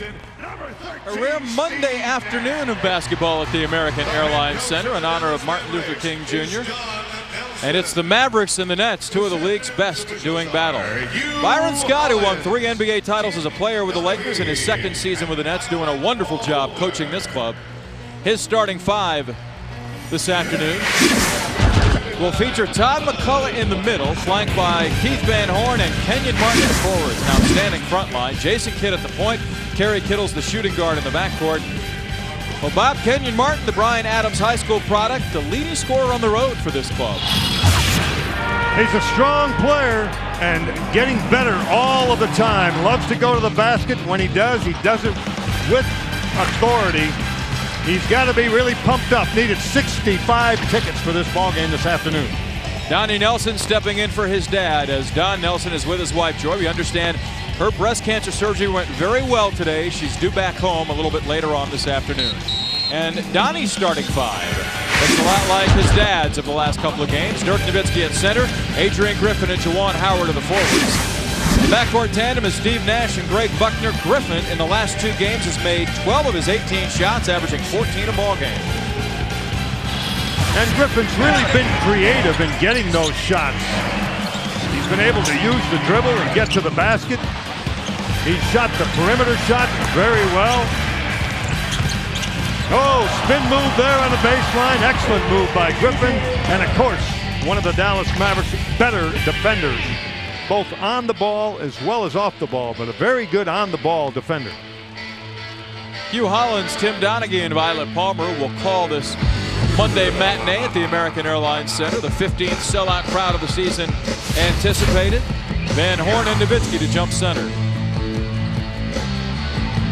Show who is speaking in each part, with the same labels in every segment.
Speaker 1: A rare Monday afternoon of basketball at the American Airlines Center in honor of Martin Luther King Jr. And it's the Mavericks and the Nets, two of the league's best, doing battle. Byron Scott, who won 3 NBA titles as a player with the Lakers in his second season with the Nets, doing a wonderful job coaching this club. His starting 5 this afternoon will feature Todd McCullough in the middle, flanked by Keith Van Horn and Kenyon Martin at forwards. An outstanding front line. Jason Kidd at the point. Kerry Kittle's the shooting guard in the backcourt. Well, Bob Kenyon Martin, the Bryan Adams High School product, the leading scorer on the road for this club.
Speaker 2: He's a strong player and getting better all of the time. Loves to go to the basket. When he does it with authority. He's got to be really pumped up. Needed 65 tickets for this ball game this afternoon.
Speaker 1: Donnie Nelson stepping in for his dad, as Don Nelson is with his wife Joy. We understand her breast cancer surgery went very well today. She's due back home a little bit later on this afternoon. And Donnie's starting 5. Looks a lot like his dad's of the last couple of games. Dirk Nowitzki at center, Adrian Griffin and Juwan Howard are the forwards. The backcourt tandem is Steve Nash and Greg Buckner. Griffin in the last 2 games has made 12 of his 18 shots, averaging 14 a ball game.
Speaker 2: And Griffin's really been creative in getting those shots. He's been able to use the dribble and get to the basket. He shot the perimeter shot very well. Oh, spin move there on the baseline. Excellent move by Griffin. And of course, one of the Dallas Mavericks' better defenders, both on the ball as well as off the ball, but a very good on-the-ball defender.
Speaker 1: Hugh Hollins, Tim Donaghy, and Violet Palmer will call this Monday matinee at the American Airlines Center. The 15th sellout crowd of the season anticipated. Van Horn and Nowitzki to jump center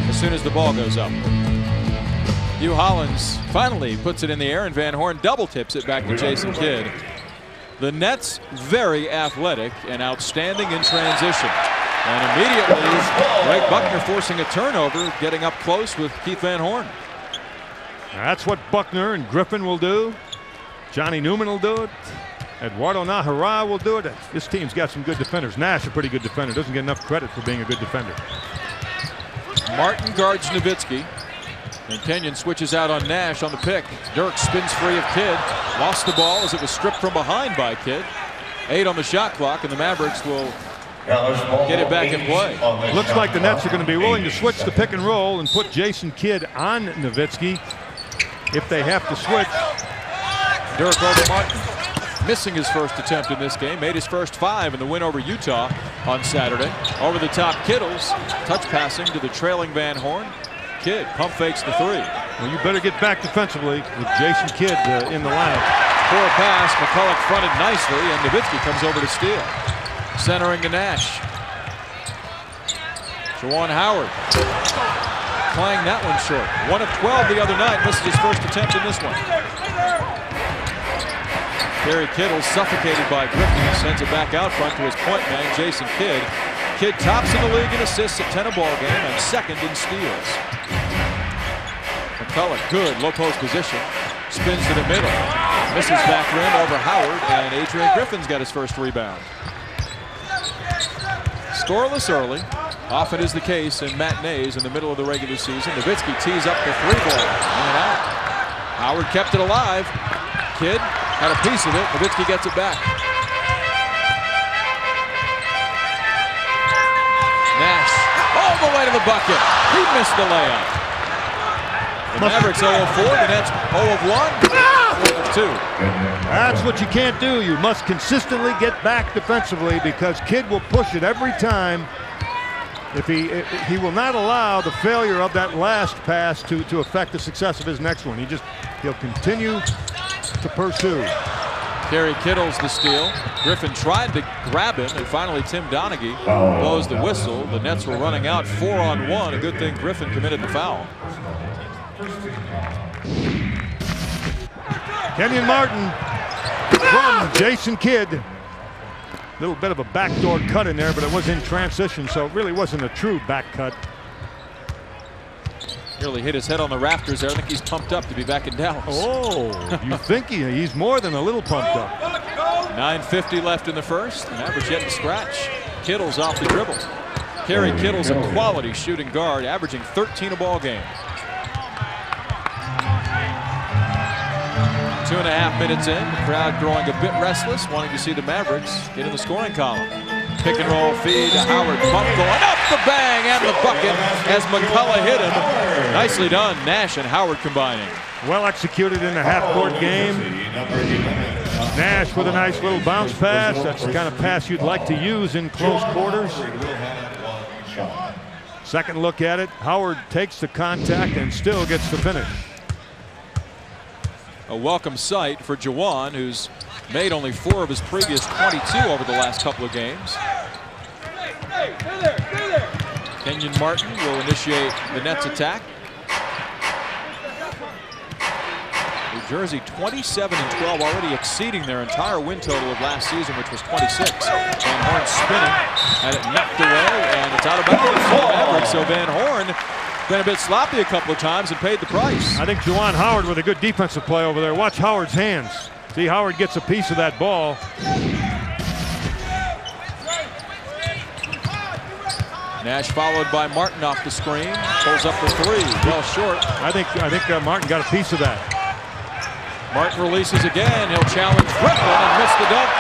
Speaker 1: as soon as the ball goes up. Hugh Hollins finally puts it in the air, and Van Horn double tips it back to Jason Kidd. The Nets very athletic and outstanding in transition. And immediately, Greg Buckner forcing a turnover, getting up close with Keith Van Horn.
Speaker 2: That's what Buckner and Griffin will do. Johnny Newman will do it. Eduardo Nahara will do it. This team's got some good defenders. Nash, a pretty good defender. Doesn't get enough credit for being a good defender.
Speaker 1: Martin guards Nowitzki. And Kenyon switches out on Nash on the pick. Dirk spins free of Kidd. Lost the ball as it was stripped from behind by Kidd. 8 on the shot clock, and the Mavericks will get it back in play.
Speaker 2: Looks like the Nets are going to be willing to switch the pick and roll and put Jason Kidd on Nowitzki if they have to switch.
Speaker 1: Dirk over Martin, missing his first attempt in this game. Made his first 5 in the win over Utah on Saturday. Over the top, Kittles. Touch passing to the trailing Van Horn. Kidd pump fakes the 3.
Speaker 2: Well, you better get back defensively with Jason Kidd in the lineup.
Speaker 1: Poor pass. McCullough fronted nicely, and Nowitzki comes over to steal. Centering to Nash. Juwan Howard playing that one short. 1 of 12 the other night. Missed his first attempt in this one. Kerry Kittle suffocated by Griffin. He sends it back out front to his point man, Jason Kidd. Kidd tops in the league in assists at 10 a ball game and second in steals. McCullough, good low post position. Spins to the middle. Misses back rim over Howard, and Adrian Griffin's got his first rebound. Scoreless early. Often is the case in matinees in the middle of the regular season. Nowitzki tees up the 3 ball. In and out. Howard kept it alive. Kidd had a piece of it. Nowitzki gets it back. Nash all the way to the bucket. He missed the layup. The Mavericks 0 of 4, the Nets 0 of 1, 4 of 2.
Speaker 2: That's what you can't do. You must consistently get back defensively because Kidd will push it every time. If he will not allow the failure of that last pass to affect the success of his next one. He'll continue to pursue.
Speaker 1: Kerry Kittle's the steal. Griffin tried to grab him, and finally Tim Donaghy blows the whistle. The Nets were running out 4-on-1. A good thing Griffin committed the foul.
Speaker 2: Kenyon Martin from Jason Kidd. A little bit of a backdoor cut in there, but it was in transition, so it really wasn't a true back cut.
Speaker 1: Nearly hit his head on the rafters there. I think he's pumped up to be back in Dallas.
Speaker 2: Oh, you think he's more than a little pumped up.
Speaker 1: 9:50 left in the first. The Mavericks yet to scratch. Kittle's off the dribble. Kerry Kittle's a quality shooting guard, averaging 13 a ball game. 2.5 minutes in, the crowd growing a bit restless, wanting to see the Mavericks get in the scoring column. Pick and roll feed to Howard. Bump going up, the bang and the bucket as McCullough hit him. Nicely done. Nash and Howard combining.
Speaker 2: Well executed in the half-court game. Nash with a nice little bounce pass. That's the kind of pass you'd like to use in close quarters. Second look at it. Howard takes the contact and still gets the finish.
Speaker 1: A welcome sight for Jawan, who's made only 4 of his previous 22 over the last couple of games. Kenyon Martin will initiate the Nets attack. New Jersey 27-12, already exceeding their entire win total of last season, which was 26. Van Horn spinning, had it knocked away, and it's out of bounds for the Mavericks. So Van Horn been a bit sloppy a couple of times and paid the price.
Speaker 2: I think Juwan Howard with a good defensive play over there. Watch Howard's hands. See, Howard gets a piece of that ball.
Speaker 1: Nash followed by Martin off the screen. Pulls up the 3. Well short.
Speaker 2: I think Martin got a piece of that.
Speaker 1: Martin releases again. He'll challenge Griffin and miss the dunk.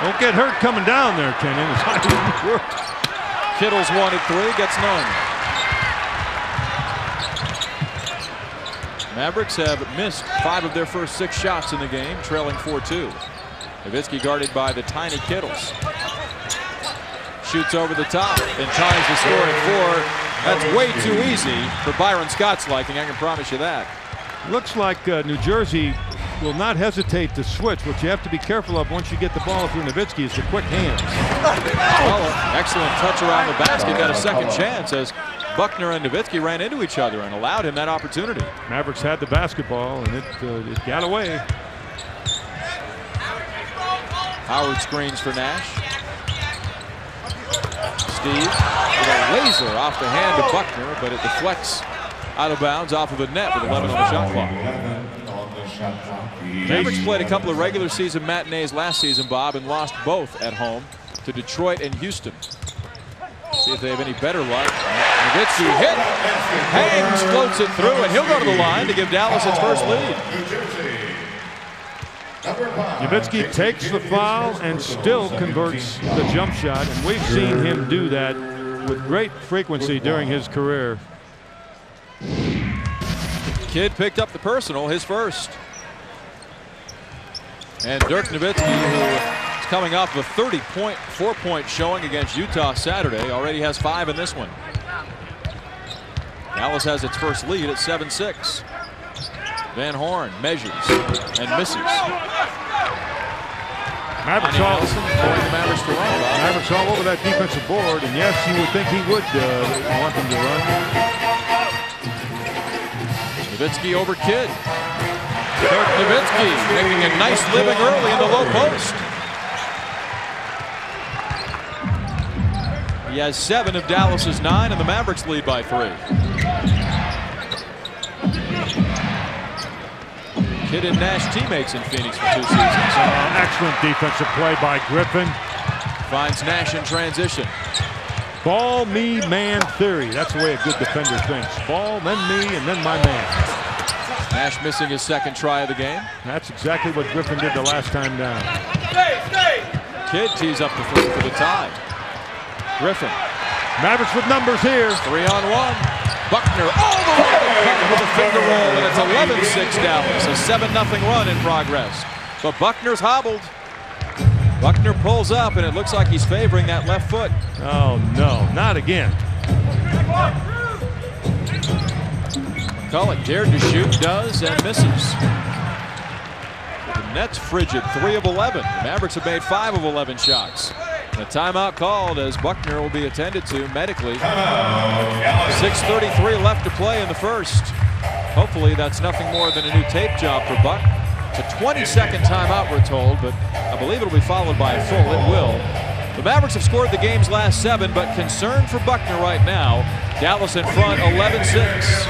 Speaker 2: Don't get hurt coming down there, Kenyon. It's not even work.
Speaker 1: Kittle's wanted 3, gets none. Mavericks have missed 5 of their first 6 shots in the game, trailing 4-2. Nowitzki guarded by the tiny Kittles. Shoots over the top and ties the score at 4. That's way too easy for Byron Scott's liking, I can promise you that.
Speaker 2: Looks like New Jersey will not hesitate to switch. What you have to be careful of once you get the ball through Nowitzki is the quick hands.
Speaker 1: Well, excellent touch around the basket, got a second chance as Buckner and Nowitzki ran into each other and allowed him that opportunity.
Speaker 2: Mavericks had the basketball and it got away.
Speaker 1: Howard screens for Nash. Steve with a laser off the hand of Buckner, but it deflects out of bounds off of the net with 11 on the shot clock. Mavericks played a couple of regular season matinees last season, Bob, and lost both at home to Detroit and Houston. See if they have any better luck. Nowitzki hit, hangs, floats it through, and he'll go to the line to give Dallas its first lead.
Speaker 2: Nowitzki takes the foul and still converts the jump shot, and we've seen him do that with great frequency during his career.
Speaker 1: Kidd picked up the personal, his first. And Dirk Nowitzki, who is coming off a 30.4-point showing against Utah Saturday, already has 5 in this one. Dallas has its first lead at 7-6. Van Horn measures and misses.
Speaker 2: Mavericks all over that defensive board, and yes, you would think he would want them to run.
Speaker 1: Nowitzki over Kidd. Dirk Nowitzki making a nice living early in the low post. He has 7 of Dallas's 9, and the Mavericks lead by 3. Kidd and Nash teammates in Phoenix for 2 seasons.
Speaker 2: Excellent defensive play by Griffin.
Speaker 1: Finds Nash in transition.
Speaker 2: Ball, me, man theory. That's the way a good defender thinks. Ball, then me, and then my man.
Speaker 1: Nash missing his second try of the game.
Speaker 2: That's exactly what Griffin did the last time down.
Speaker 1: Kidd tees up the 3 for the tie. Griffin.
Speaker 2: Mavericks with numbers here.
Speaker 1: 3-on-1. Buckner all the way to cut with a finger roll, and it's 11-6 Dallas. A 7-0 run in progress. But Buckner's hobbled. Buckner pulls up, and it looks like he's favoring that left foot.
Speaker 2: Oh, no, not again.
Speaker 1: McCullough dared to shoot, does, and misses. The Nets frigid, 3 of 11. The Mavericks have made 5 of 11 shots. A timeout called as Buckner will be attended to medically. 6:33 left to play in the first. Hopefully that's nothing more than a new tape job for Buck. It's a 20-second timeout, we're told, but I believe it'll be followed by a full. It will. The Mavericks have scored the game's last 7, but concern for Buckner right now. Dallas in front, 11-6.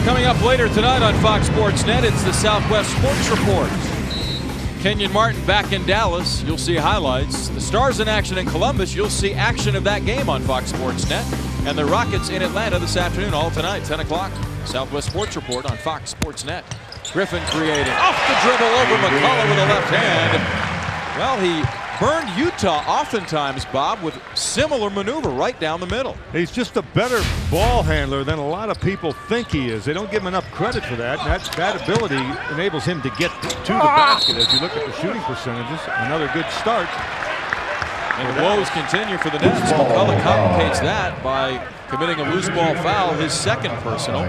Speaker 1: Coming up up later tonight on Fox Sports Net, it's the Southwest Sports Report. Kenyon Martin back in Dallas, you'll see highlights. The Stars in action in Columbus, you'll see action of that game on Fox Sports Net. And the Rockets in Atlanta this afternoon, all tonight, 10 o'clock. Southwest Sports Report on Fox Sports Net. Griffin creating off the dribble over McCullough with a left hand. Well, he burned Utah oftentimes, Bob, with similar maneuver right down the middle.
Speaker 2: He's just a better ball handler than a lot of people think he is. They don't give him enough credit for that. That ability enables him to get to the basket. As you look at the shooting percentages, another good start.
Speaker 1: And the woes continue for the Nets. McCullough complicates that by committing a loose ball foul, his second personal.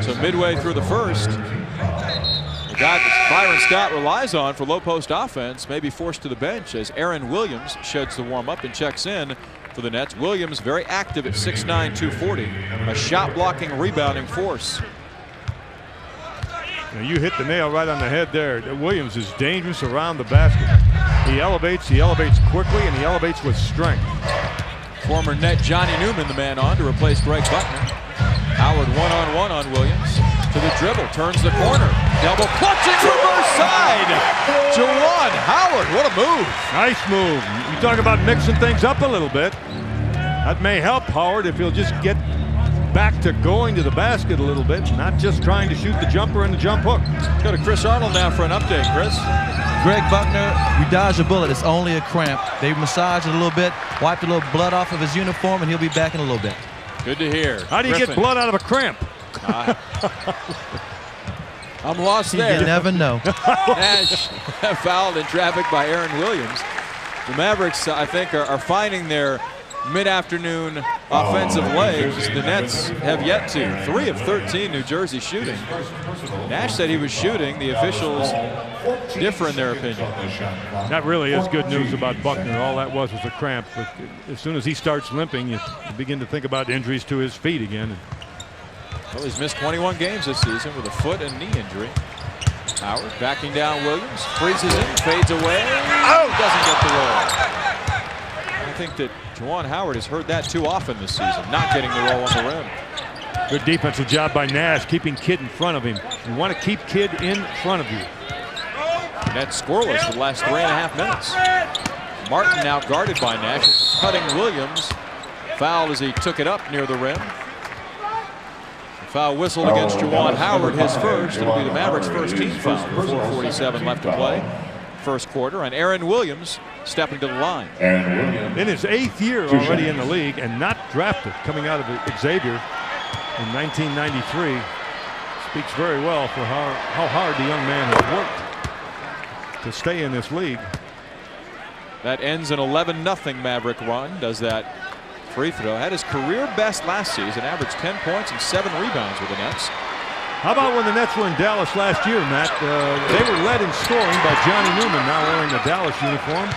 Speaker 1: So midway through the first, the guy that Byron Scott relies on for low post offense may be forced to the bench as Aaron Williams sheds the warm up and checks in for the Nets. Williams very active at 6'9", 240, a shot blocking, rebounding force.
Speaker 2: Now you hit the nail right on the head there. Williams is dangerous around the basket. He elevates quickly, and he elevates with strength.
Speaker 1: Former Net Johnny Newman, the man on to replace Greg Buckner. Howard one-on-one on Williams. To the dribble, turns the corner. Double clutching reverse side. Juwan Howard, what a move.
Speaker 2: Nice move. You talk about mixing things up a little bit. That may help Howard if he'll just get back to going to the basket a little bit, not just trying to shoot the jumper and the jump hook.
Speaker 1: Go to Chris Arnold now for an update, Chris.
Speaker 3: Greg Buckner, we dodged a bullet. It's only a cramp. They massaged it a little bit, wiped a little blood off of his uniform, and he'll be back in a little bit.
Speaker 1: Good to hear.
Speaker 2: How do you get blood out of a cramp?
Speaker 1: I'm lost there.
Speaker 3: You never know.
Speaker 1: Nash fouled in traffic by Aaron Williams. The Mavericks, I think, are finding their mid-afternoon offensive legs. The Nets have yet to. 3 of 13 New Jersey shooting. Nash said he was shooting. The officials differ in their opinion.
Speaker 2: That really is good news about Buckner. All that was a cramp. But as soon as he starts limping, you begin to think about injuries to his feet again.
Speaker 1: Well, he's missed 21 games this season with a foot and knee injury. Howard backing down Williams, freezes him, fades away. Oh, doesn't get the roll. I think that Juwan Howard has heard that too often this season, not getting the roll on the rim.
Speaker 2: Good defensive job by Nash, keeping Kidd in front of him. You want to keep Kidd in front of you.
Speaker 1: Nets scoreless for the last 3.5 minutes. Martin now guarded by Nash, cutting Williams. Fouled as he took it up near the rim. Foul whistled against Juwan Howard, his first. It'll be the Mavericks' first team foul with 4:47 left to play. First quarter, and Aaron Williams stepping to the line.
Speaker 2: In his 8th year already in the league and not drafted, coming out of Xavier in 1993. Speaks very well for how hard the young man has worked to stay in this league.
Speaker 1: That ends an 11-0 Maverick run. Does that free throw. Had his career best last season, averaged 10 points and 7 rebounds with the Nets.
Speaker 2: How about when the Nets were in Dallas last year, Matt? They were led in scoring by Johnny Newman, now wearing a Dallas uniform.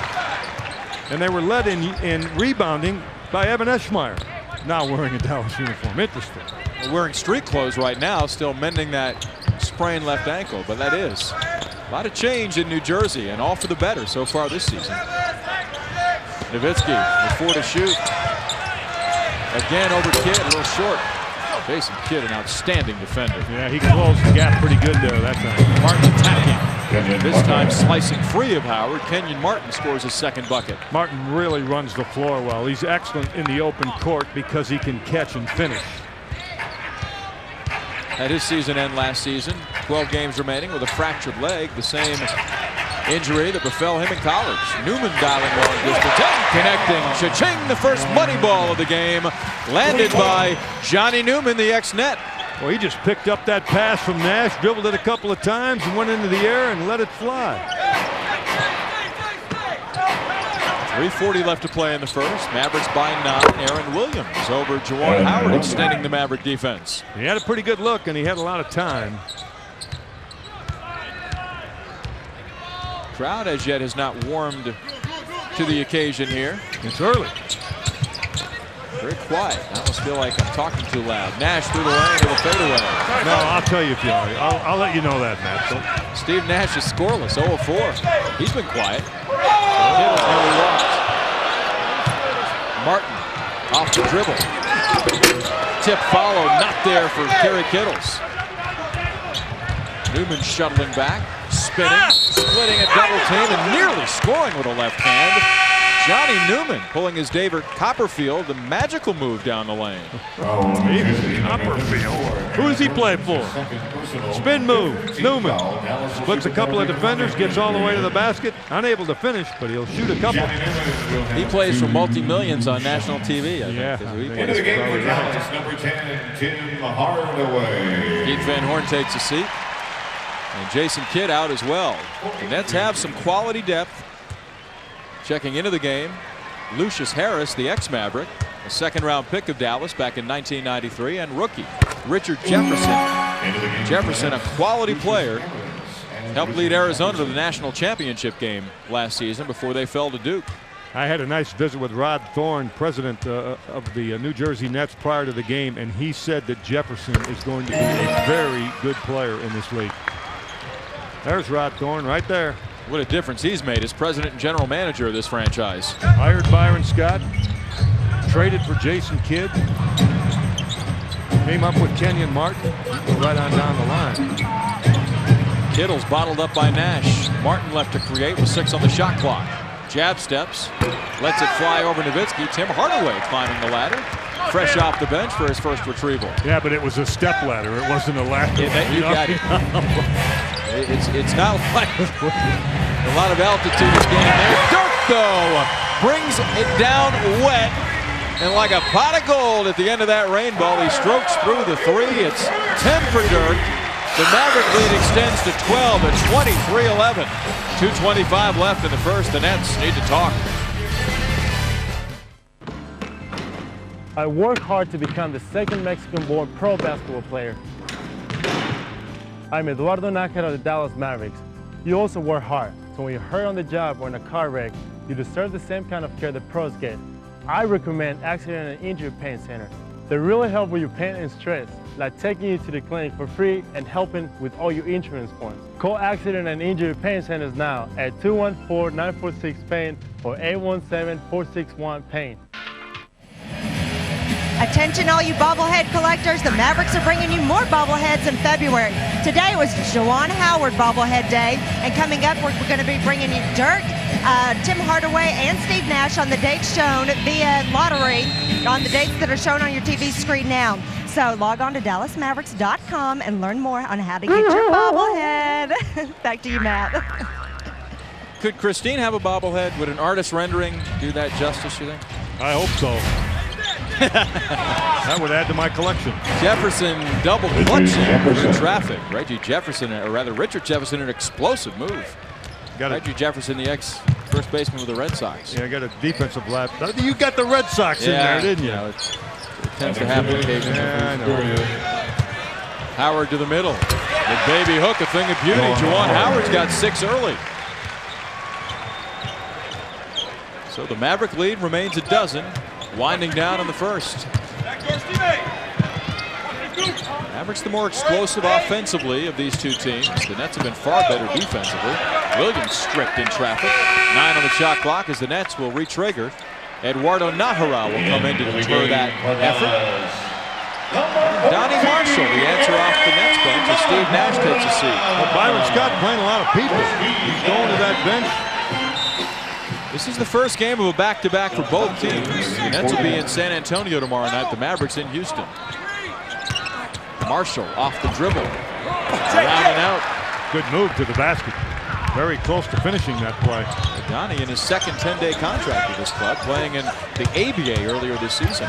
Speaker 2: And they were led in rebounding by Evan Eschmeyer, now wearing a Dallas uniform. Interesting.
Speaker 1: We're wearing street clothes right now, still mending that sprained left ankle, but that is a lot of change in New Jersey, and all for the better so far this season. Nowitzki with 4 to shoot. Again over Kidd, a little short. Jason Kidd, an outstanding defender.
Speaker 2: Yeah, he closed the gap pretty good there that time.
Speaker 1: Martin attacking. This time slicing free of Howard. Kenyon Martin scores his second bucket.
Speaker 2: Martin really runs the floor well. He's excellent in the open court because he can catch and finish.
Speaker 1: Had his season end last season. 12 games remaining with a fractured leg. The same injury that befell him in college. Newman dialing long distance and connecting. Cha-ching, the first money ball of the game. Landed by Johnny Newman, the ex-Net.
Speaker 2: Well, he just picked up that pass from Nash, dribbled it a couple of times, and went into the air and let it fly.
Speaker 1: 3:40 left to play in the first. Mavericks by 9. Aaron Williams over Juwan Howard, extending the Maverick defense.
Speaker 2: He had a pretty good look, and he had a lot of time.
Speaker 1: Crowd as yet has not warmed to the occasion here.
Speaker 2: It's early.
Speaker 1: Very quiet. I almost feel like I'm talking too loud. Nash through the lane with a fadeaway.
Speaker 2: No, I'll tell you if you are. I'll let you know that, Matt. So.
Speaker 1: Steve Nash is scoreless, 0 of 4. He's been quiet. Kittles nearly walked. Martin off the dribble. Tip follow, not there for Kerry Kittles. Newman shuttling back, spinning, splitting a double team, and nearly scoring with a left hand. Johnny Newman pulling his David Copperfield, the magical move down the lane.
Speaker 2: Copperfield. Who does he play for? Spin move. Newman splits a couple of defenders, gets all the way to the basket. Unable to finish, but he'll shoot a couple.
Speaker 1: He plays for multi-millions on national TV, I think.
Speaker 2: Yeah.
Speaker 4: Into the game for Dallas, number 10, Tim Hardaway.
Speaker 1: Keith Van Horn takes a seat. And Jason Kidd out as well. The Nets have some quality depth. Checking into the game, Lucius Harris, the ex-Maverick, a second-round pick of Dallas back in 1993, and rookie Richard Jefferson. Jefferson, a quality player, helped lead Arizona to the national championship game last season before they fell to Duke.
Speaker 2: I had a nice visit with Rod Thorne, president of the New Jersey Nets, prior to the game, and he said that Jefferson is going to be a very good player in this league. There's Rod Thorne right there.
Speaker 1: What a difference he's made as president and general manager of this franchise.
Speaker 2: Hired Byron Scott, traded for Jason Kidd, came up with Kenyon Martin, right on down the line.
Speaker 1: Kittle's bottled up by Nash. Martin left to create with 6 on the shot clock. Jab steps, lets it fly over Nowitzki. Tim Hardaway climbing the ladder, fresh off the bench for his first retrieval.
Speaker 2: Yeah, but it was a step ladder. It wasn't a ladder.
Speaker 1: You got it. It's not like a lot of altitude this game there. Dirk, though, brings it down wet. And like a pot of gold at the end of that rainbow, he strokes through the 3. It's 10 for Dirk. The Maverick lead extends to 12 at 23-11. 2:25 left in the first. The Nets need to talk.
Speaker 5: I work hard to become the second Mexican-born pro basketball player. I'm Eduardo Nájera of the Dallas Mavericks. You also work hard, so when you're hurt on the job or in a car wreck, you deserve the same kind of care the pros get. I recommend Accident and Injury Pain Center. They really help with your pain and stress, like taking you to the clinic for free and helping with all your insurance points. Call Accident and Injury Pain Centers now at 214-946-PAIN or 817-461-PAIN.
Speaker 6: Attention all you bobblehead collectors, the Mavericks are bringing you more bobbleheads in February. Today was Juwan Howard bobblehead day, and coming up we're going to be bringing you Dirk, Tim Hardaway, and Steve Nash on the dates shown via lottery on the dates that are shown on your TV screen now. So log on to DallasMavericks.com and learn more on how to get your bobblehead. Back to you, Matt.
Speaker 1: Could Christine have a bobblehead? Would an artist rendering do that justice, you think?
Speaker 2: I hope so. That would add to my collection.
Speaker 1: Jefferson double clutching through traffic. Reggie Jefferson, or rather Richard Jefferson, an explosive move. Reggie Jefferson, the ex-first baseman with the Red Sox.
Speaker 2: Yeah, I got a defensive lap. You got the Red Sox in there, didn't you?
Speaker 1: It tends to happen occasionally.
Speaker 2: Yeah, I know.
Speaker 1: Howard to the middle. The baby hook, a thing of beauty. Juwan Howard's got 6 early. So the Maverick lead remains a dozen. Winding down in the first. Mavericks the more explosive offensively of these two teams. The Nets have been far better defensively. Williams stripped in traffic. 9 on the shot clock as the Nets will re-trigger. Eduardo Nájera will come in to deter that effort. Donnie Marshall, the answer off the Nets bench as Steve Nash takes a seat.
Speaker 2: Well, Byron Scott playing a lot of people. He's going to that bench.
Speaker 1: This is the first game of a back-to-back for both teams. The Nets will be in San Antonio tomorrow night. The Mavericks in Houston. Marshall off the dribble. Down and out.
Speaker 2: Good move to the basket. Very close to finishing that play.
Speaker 1: Donnie in his second 10-day contract with this club, playing in the ABA earlier this season.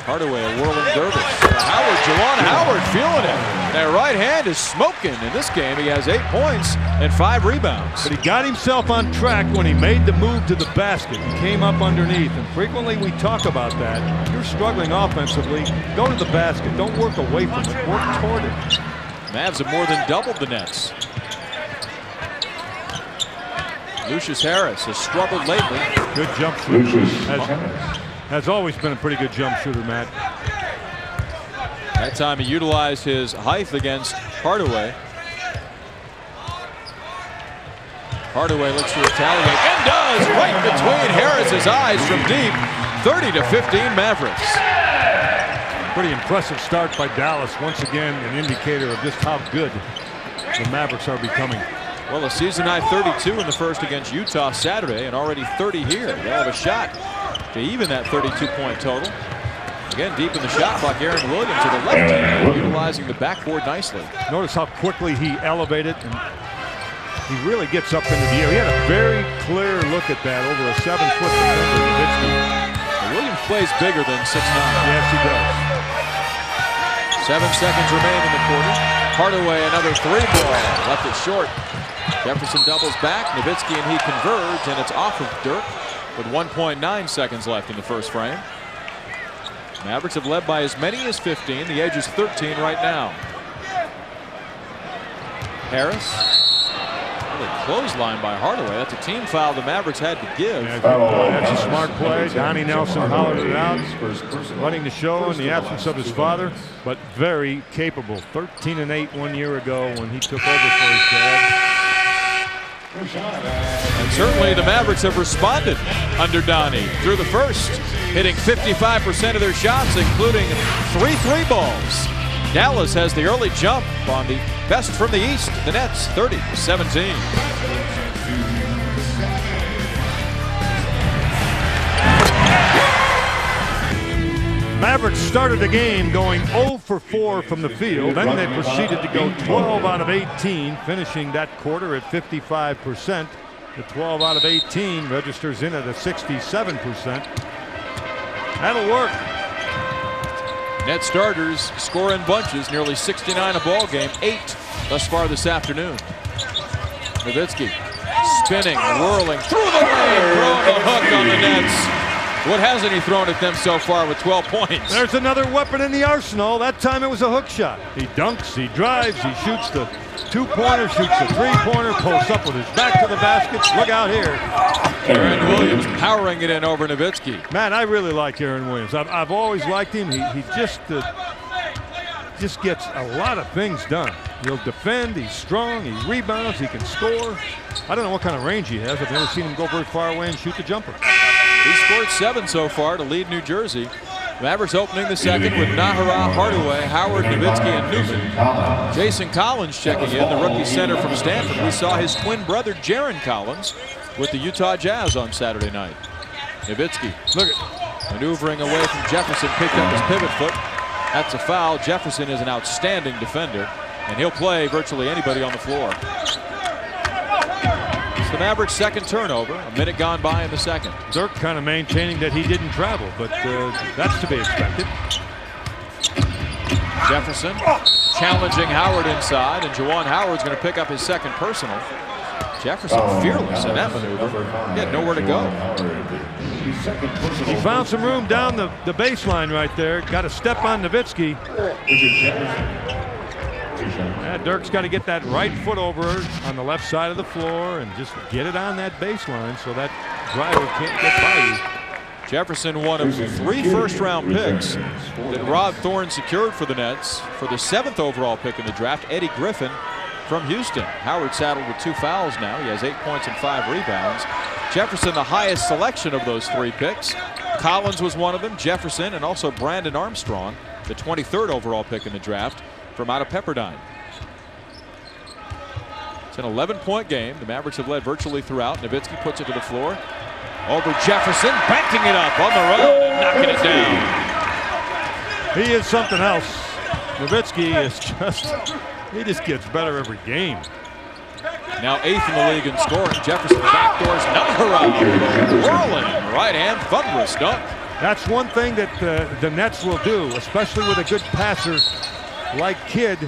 Speaker 1: Hardaway, a whirling dervish. Howard, Juwan Howard feeling it. That right hand is smoking. In this game, he has 8 points and 5 rebounds.
Speaker 2: But he got himself on track when he made the move to the basket. He came up underneath, and frequently we talk about that. If you're struggling offensively, go to the basket. Don't work away from it. Work toward it.
Speaker 1: Mavs have more than doubled the Nets. Lucius Harris has struggled lately.
Speaker 2: Good jump shooter. Has always been a pretty good jump shooter, Matt.
Speaker 1: That time he utilized his height against Hardaway. Hardaway looks to retaliate and does, right between Harris's eyes from deep. 30-15 Mavericks.
Speaker 2: Pretty impressive start by Dallas. Once again, an indicator of just how good the Mavericks are becoming.
Speaker 1: Well, a season-high 32 in the first against Utah Saturday, and already 30 here. They'll have a shot to even that 32-point total. Again, deep in the shot clock, Aaron Williams to the left hand, utilizing the backboard nicely.
Speaker 2: Notice how quickly he elevated, and he really gets up into the air. He had a very clear look at that over a 7-foot defender.
Speaker 1: Williams plays bigger than 6'9".
Speaker 2: Yes, he does.
Speaker 1: 7 seconds remain in the quarter. Hardaway, another three ball, left it short. Jefferson doubles back, Nowitzki and he converge, and it's off of Dirk with 1.9 seconds left in the first frame. Mavericks have led by as many as 15. The edge is 13 right now. Harris. Really clothesline by Hardaway. That's a team foul the Mavericks had to give.
Speaker 2: Yeah, that's a smart play. Donnie Nelson hollered it out, running the show in the absence of his father, but very capable. 13-8 1 year ago when he took over for his dad.
Speaker 1: And certainly the Mavericks have responded under Donnie through the first, hitting 55% of their shots, including 3 3 balls. Dallas has the early jump on the best from the East. The Nets 30-17.
Speaker 2: Mavericks started the game going 0 for 4 from the field. Then they proceeded to go 12 out of 18, finishing that quarter at 55%. The 12 out of 18 registers in at a 67%. That'll work.
Speaker 1: Net starters score in bunches, nearly 69 a ball game, 8 thus far this afternoon. Nowitzki spinning, whirling through the lane, throwing the hook on the Nets. What hasn't he thrown at them so far with 12 points?
Speaker 2: There's another weapon in the arsenal. That time it was a hook shot. He dunks, he drives, he shoots the two-pointer, shoots the three-pointer, posts up with his back to the basket. Look out here.
Speaker 1: Aaron Williams powering it in over Nowitzki.
Speaker 2: Man, I really like Aaron Williams. I've always liked him. He just gets a lot of things done. He'll defend, he's strong, he rebounds, he can score. I don't know what kind of range he has. I've never seen him go very far away and shoot the jumper.
Speaker 1: He scored 7 so far to lead New Jersey. Mavericks opening the second with Nahara, Hardaway, Howard, Nowitzki, and Newman. Jason Collins checking in, the rookie center from Stanford. We saw his twin brother, Jaren Collins, with the Utah Jazz on Saturday night. Nowitzki, look at maneuvering away from Jefferson, picked up his pivot foot. That's a foul. Jefferson is an outstanding defender, and he'll play virtually anybody on the floor. The Mavericks' second turnover, a minute gone by in the second.
Speaker 2: Dirk kind of maintaining that he didn't travel, but that's to be expected.
Speaker 1: Jefferson challenging Howard inside, and Juwan Howard's going to pick up his second personal. Jefferson fearless in that maneuver. He had nowhere to go.
Speaker 2: He found some room down the baseline right there. Got a step on Nowitzki. Dirk's got to get that right foot over on the left side of the floor and just get it on that baseline so that driver can't get by you.
Speaker 1: Jefferson, one of 3 first-round picks that Rod Thorne secured for the Nets for the 7th overall pick in the draft, Eddie Griffin from Houston. Howard saddled with 2 fouls now. He has 8 points and 5 rebounds. Jefferson, the highest selection of those 3 picks. Collins was one of them, Jefferson, and also Brandon Armstrong, the 23rd overall pick in the draft from out of Pepperdine. It's an 11-point game. The Mavericks have led virtually throughout. Nowitzki puts it to the floor. Over Jefferson, banking it up on the run and knocking it down.
Speaker 2: He is something else. Nowitzki is just gets better every game.
Speaker 1: Now 8th in the league in scoring. Jefferson backdoors Nahara, whirling right hand, thunderous dunk.
Speaker 2: That's one thing that the Nets will do, especially with a good passer like Kidd.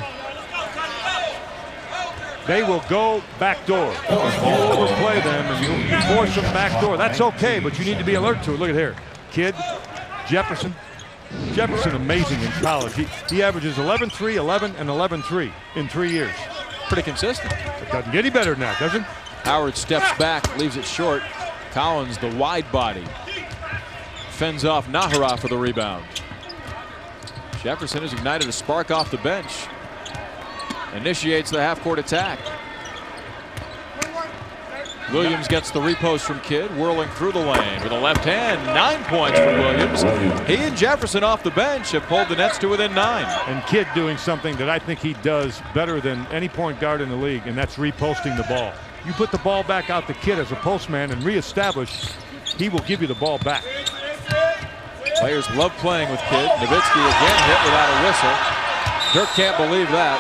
Speaker 2: They will go backdoor. You overplay them and you force them backdoor. That's okay, but you need to be alert to it. Look at here. Kidd, Jefferson. Jefferson amazing in college. He averages 11-3, 11, and 11-3 in 3 years.
Speaker 1: Pretty consistent.
Speaker 2: It doesn't get any better than that, does it?
Speaker 1: Howard steps back, leaves it short. Collins, the wide body, fends off Nahara for the rebound. Jefferson has ignited a spark off the bench. Initiates the half-court attack. Williams gets the repost from Kidd, whirling through the lane with a left hand. 9 points for Williams. He and Jefferson off the bench have pulled the Nets to within 9.
Speaker 2: And Kidd doing something that I think he does better than any point guard in the league, and that's reposting the ball. You put the ball back out to Kidd as a postman and reestablish, he will give you the ball back.
Speaker 1: Players love playing with Kidd. Nowitzki again hit without a whistle. Dirk can't believe that.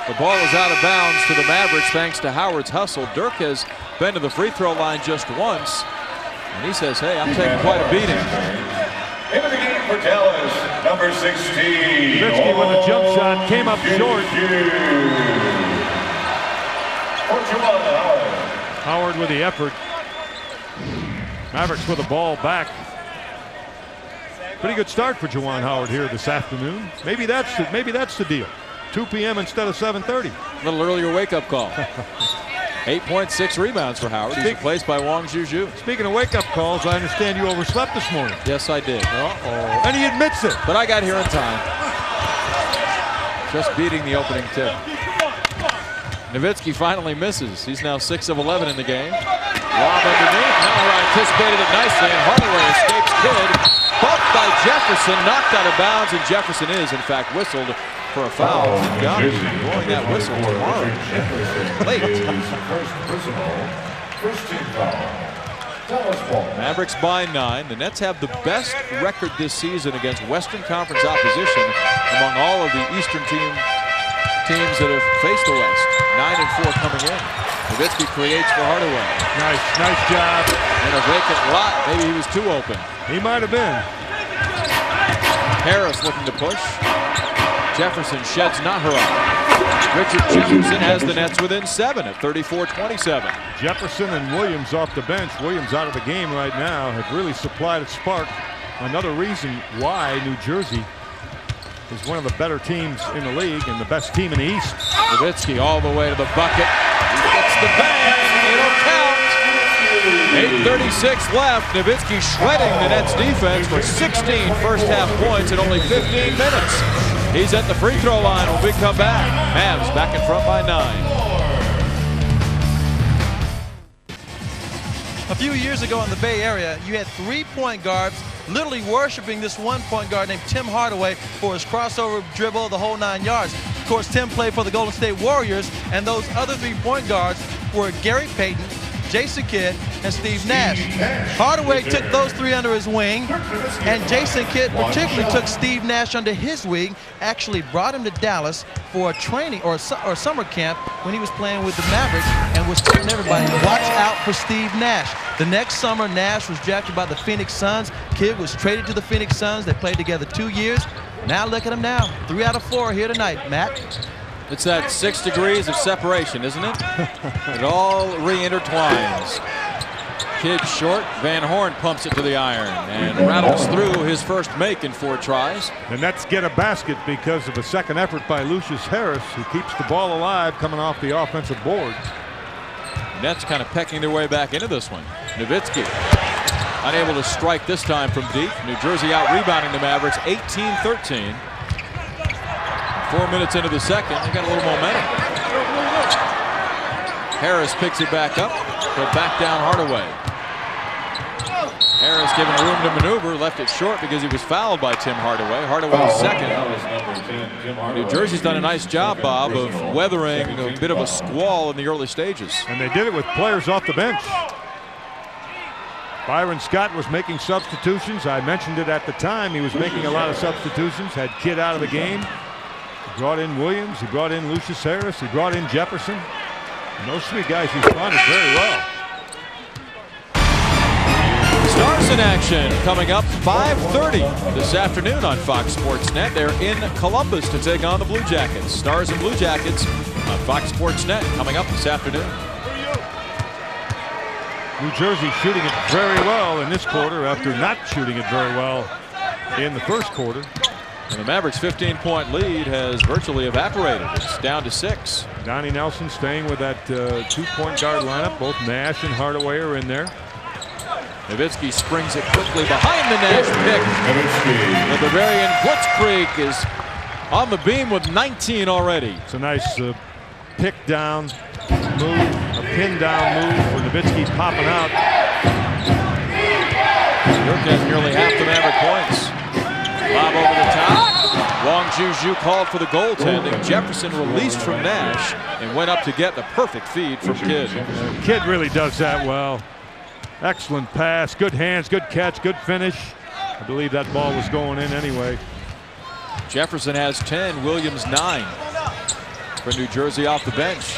Speaker 1: The ball is out of bounds to the Mavericks thanks to Howard's hustle. Dirk has been to the free throw line just once, and he says, hey, I'm taking quite a beating.
Speaker 4: Into the game for Dallas, number 16.
Speaker 2: Nowitzki with a jump shot, came up short. Howard with the effort. Mavericks with the ball back. Pretty good start for Juwan Howard here this afternoon. Maybe that's the deal. 2 p.m. instead of 7:30.
Speaker 1: A little earlier wake-up call. 8.6 rebounds for Howard. He's replaced by Wong Juju.
Speaker 2: Speaking of wake-up calls, I understand you overslept this morning.
Speaker 1: Yes, I did.
Speaker 2: Uh-oh. And he admits it.
Speaker 1: But I got here in time. Just beating the opening tip. Nowitzki finally misses. He's now 6 of 11 in the game. Lob underneath. Now anticipated it nicely, and Hardaway escapes Kidd. Bumped by Jefferson, knocked out of bounds, and Jefferson is, in fact, whistled for a foul. God, he's blowing that whistle tomorrow. Late. Mavericks by 9. The Nets have the best record this season against Western Conference opposition among all of the Eastern teams that have faced the West. 9-4 coming in. Nowitzki creates for Hardaway.
Speaker 2: Nice job.
Speaker 1: In a vacant lot. Maybe he was too open.
Speaker 2: He might have been.
Speaker 1: Harris looking to push. Jefferson sheds Nahara. Richard Jefferson has the Nets within 7 at 34-27.
Speaker 2: Jefferson and Williams off the bench. Williams out of the game right now have really supplied a spark. Another reason why New Jersey is one of the better teams in the league and the best team in the East.
Speaker 1: Nowitzki all the way to the bucket. He gets the bang. It'll count. 8:36 left. Nowitzki shredding the Nets defense for 16 first half points in only 15 minutes. He's at the free throw line when we come back. Mavs back in front by 9.
Speaker 3: A few years ago in the Bay Area, you had 3 point guards literally worshiping this 1 point guard named Tim Hardaway for his crossover dribble, the whole 9 yards. Of course, Tim played for the Golden State Warriors, and those other 3 point guards were Gary Payton, Jason Kidd, and Steve Nash. Hardaway took those 3 under his wing, and Jason Kidd particularly took Steve Nash under his wing, actually brought him to Dallas for a training or summer camp when he was playing with the Mavericks, and was telling everybody, watch out for Steve Nash. The next summer, Nash was drafted by the Phoenix Suns. Kidd was traded to the Phoenix Suns. They played together 2 years. Now look at him now. 3 out of 4 here tonight, Matt.
Speaker 1: It's that 6 degrees of separation, isn't it? It all re-intertwines. Kidd short. Van Horn pumps it to the iron and rattles through his first make in 4 tries.
Speaker 2: The Nets get a basket because of a second effort by Lucius Harris, who keeps the ball alive coming off the offensive board.
Speaker 1: Nets kind of pecking their way back into this one. Nowitzki unable to strike this time from deep. New Jersey out rebounding the Mavericks 18-13. 4 minutes into the second, they got a little momentum. Harris picks it back up, but back down Hardaway. Harris given room to maneuver, left it short because he was fouled by Tim Hardaway. Hardaway's second. New Jersey's done a nice job, Bob, of weathering a bit of a squall in the early stages.
Speaker 2: And they did it with players off the bench. Byron Scott was making substitutions. I mentioned it at the time. He was making a lot of substitutions, had Kidd out of the game. He brought in Williams, he brought in Lucius Harris, he brought in Jefferson. And those 3 guys responded very well.
Speaker 1: Stars in action coming up 5:30 this afternoon on Fox Sports Net. They're in Columbus to take on the Blue Jackets. Stars and Blue Jackets on Fox Sports Net coming up this afternoon.
Speaker 2: New Jersey shooting it very well in this quarter after not shooting it very well in the first quarter.
Speaker 1: And the Mavericks' 15-point lead has virtually evaporated. It's down to 6.
Speaker 2: Donnie Nelson staying with that 2-point guard lineup. Both Nash and Hardaway are in there.
Speaker 1: Nowitzki springs it quickly behind the Nash pick. The Bavarian Blitzkrieg is on the beam with 19 already.
Speaker 2: It's a nice pick down, move, a pin down move for Nowitzki popping out.
Speaker 1: Dirk has nearly half the Maverick points. Lob over the top. Wong Juju called for the goaltending. Jefferson released from Nash and went up to get the perfect feed from Kidd.
Speaker 2: Kidd really does that well. Excellent pass, good hands, good catch, good finish. I believe that ball was going in anyway.
Speaker 1: Jefferson has 10, Williams 9 for New Jersey off the bench.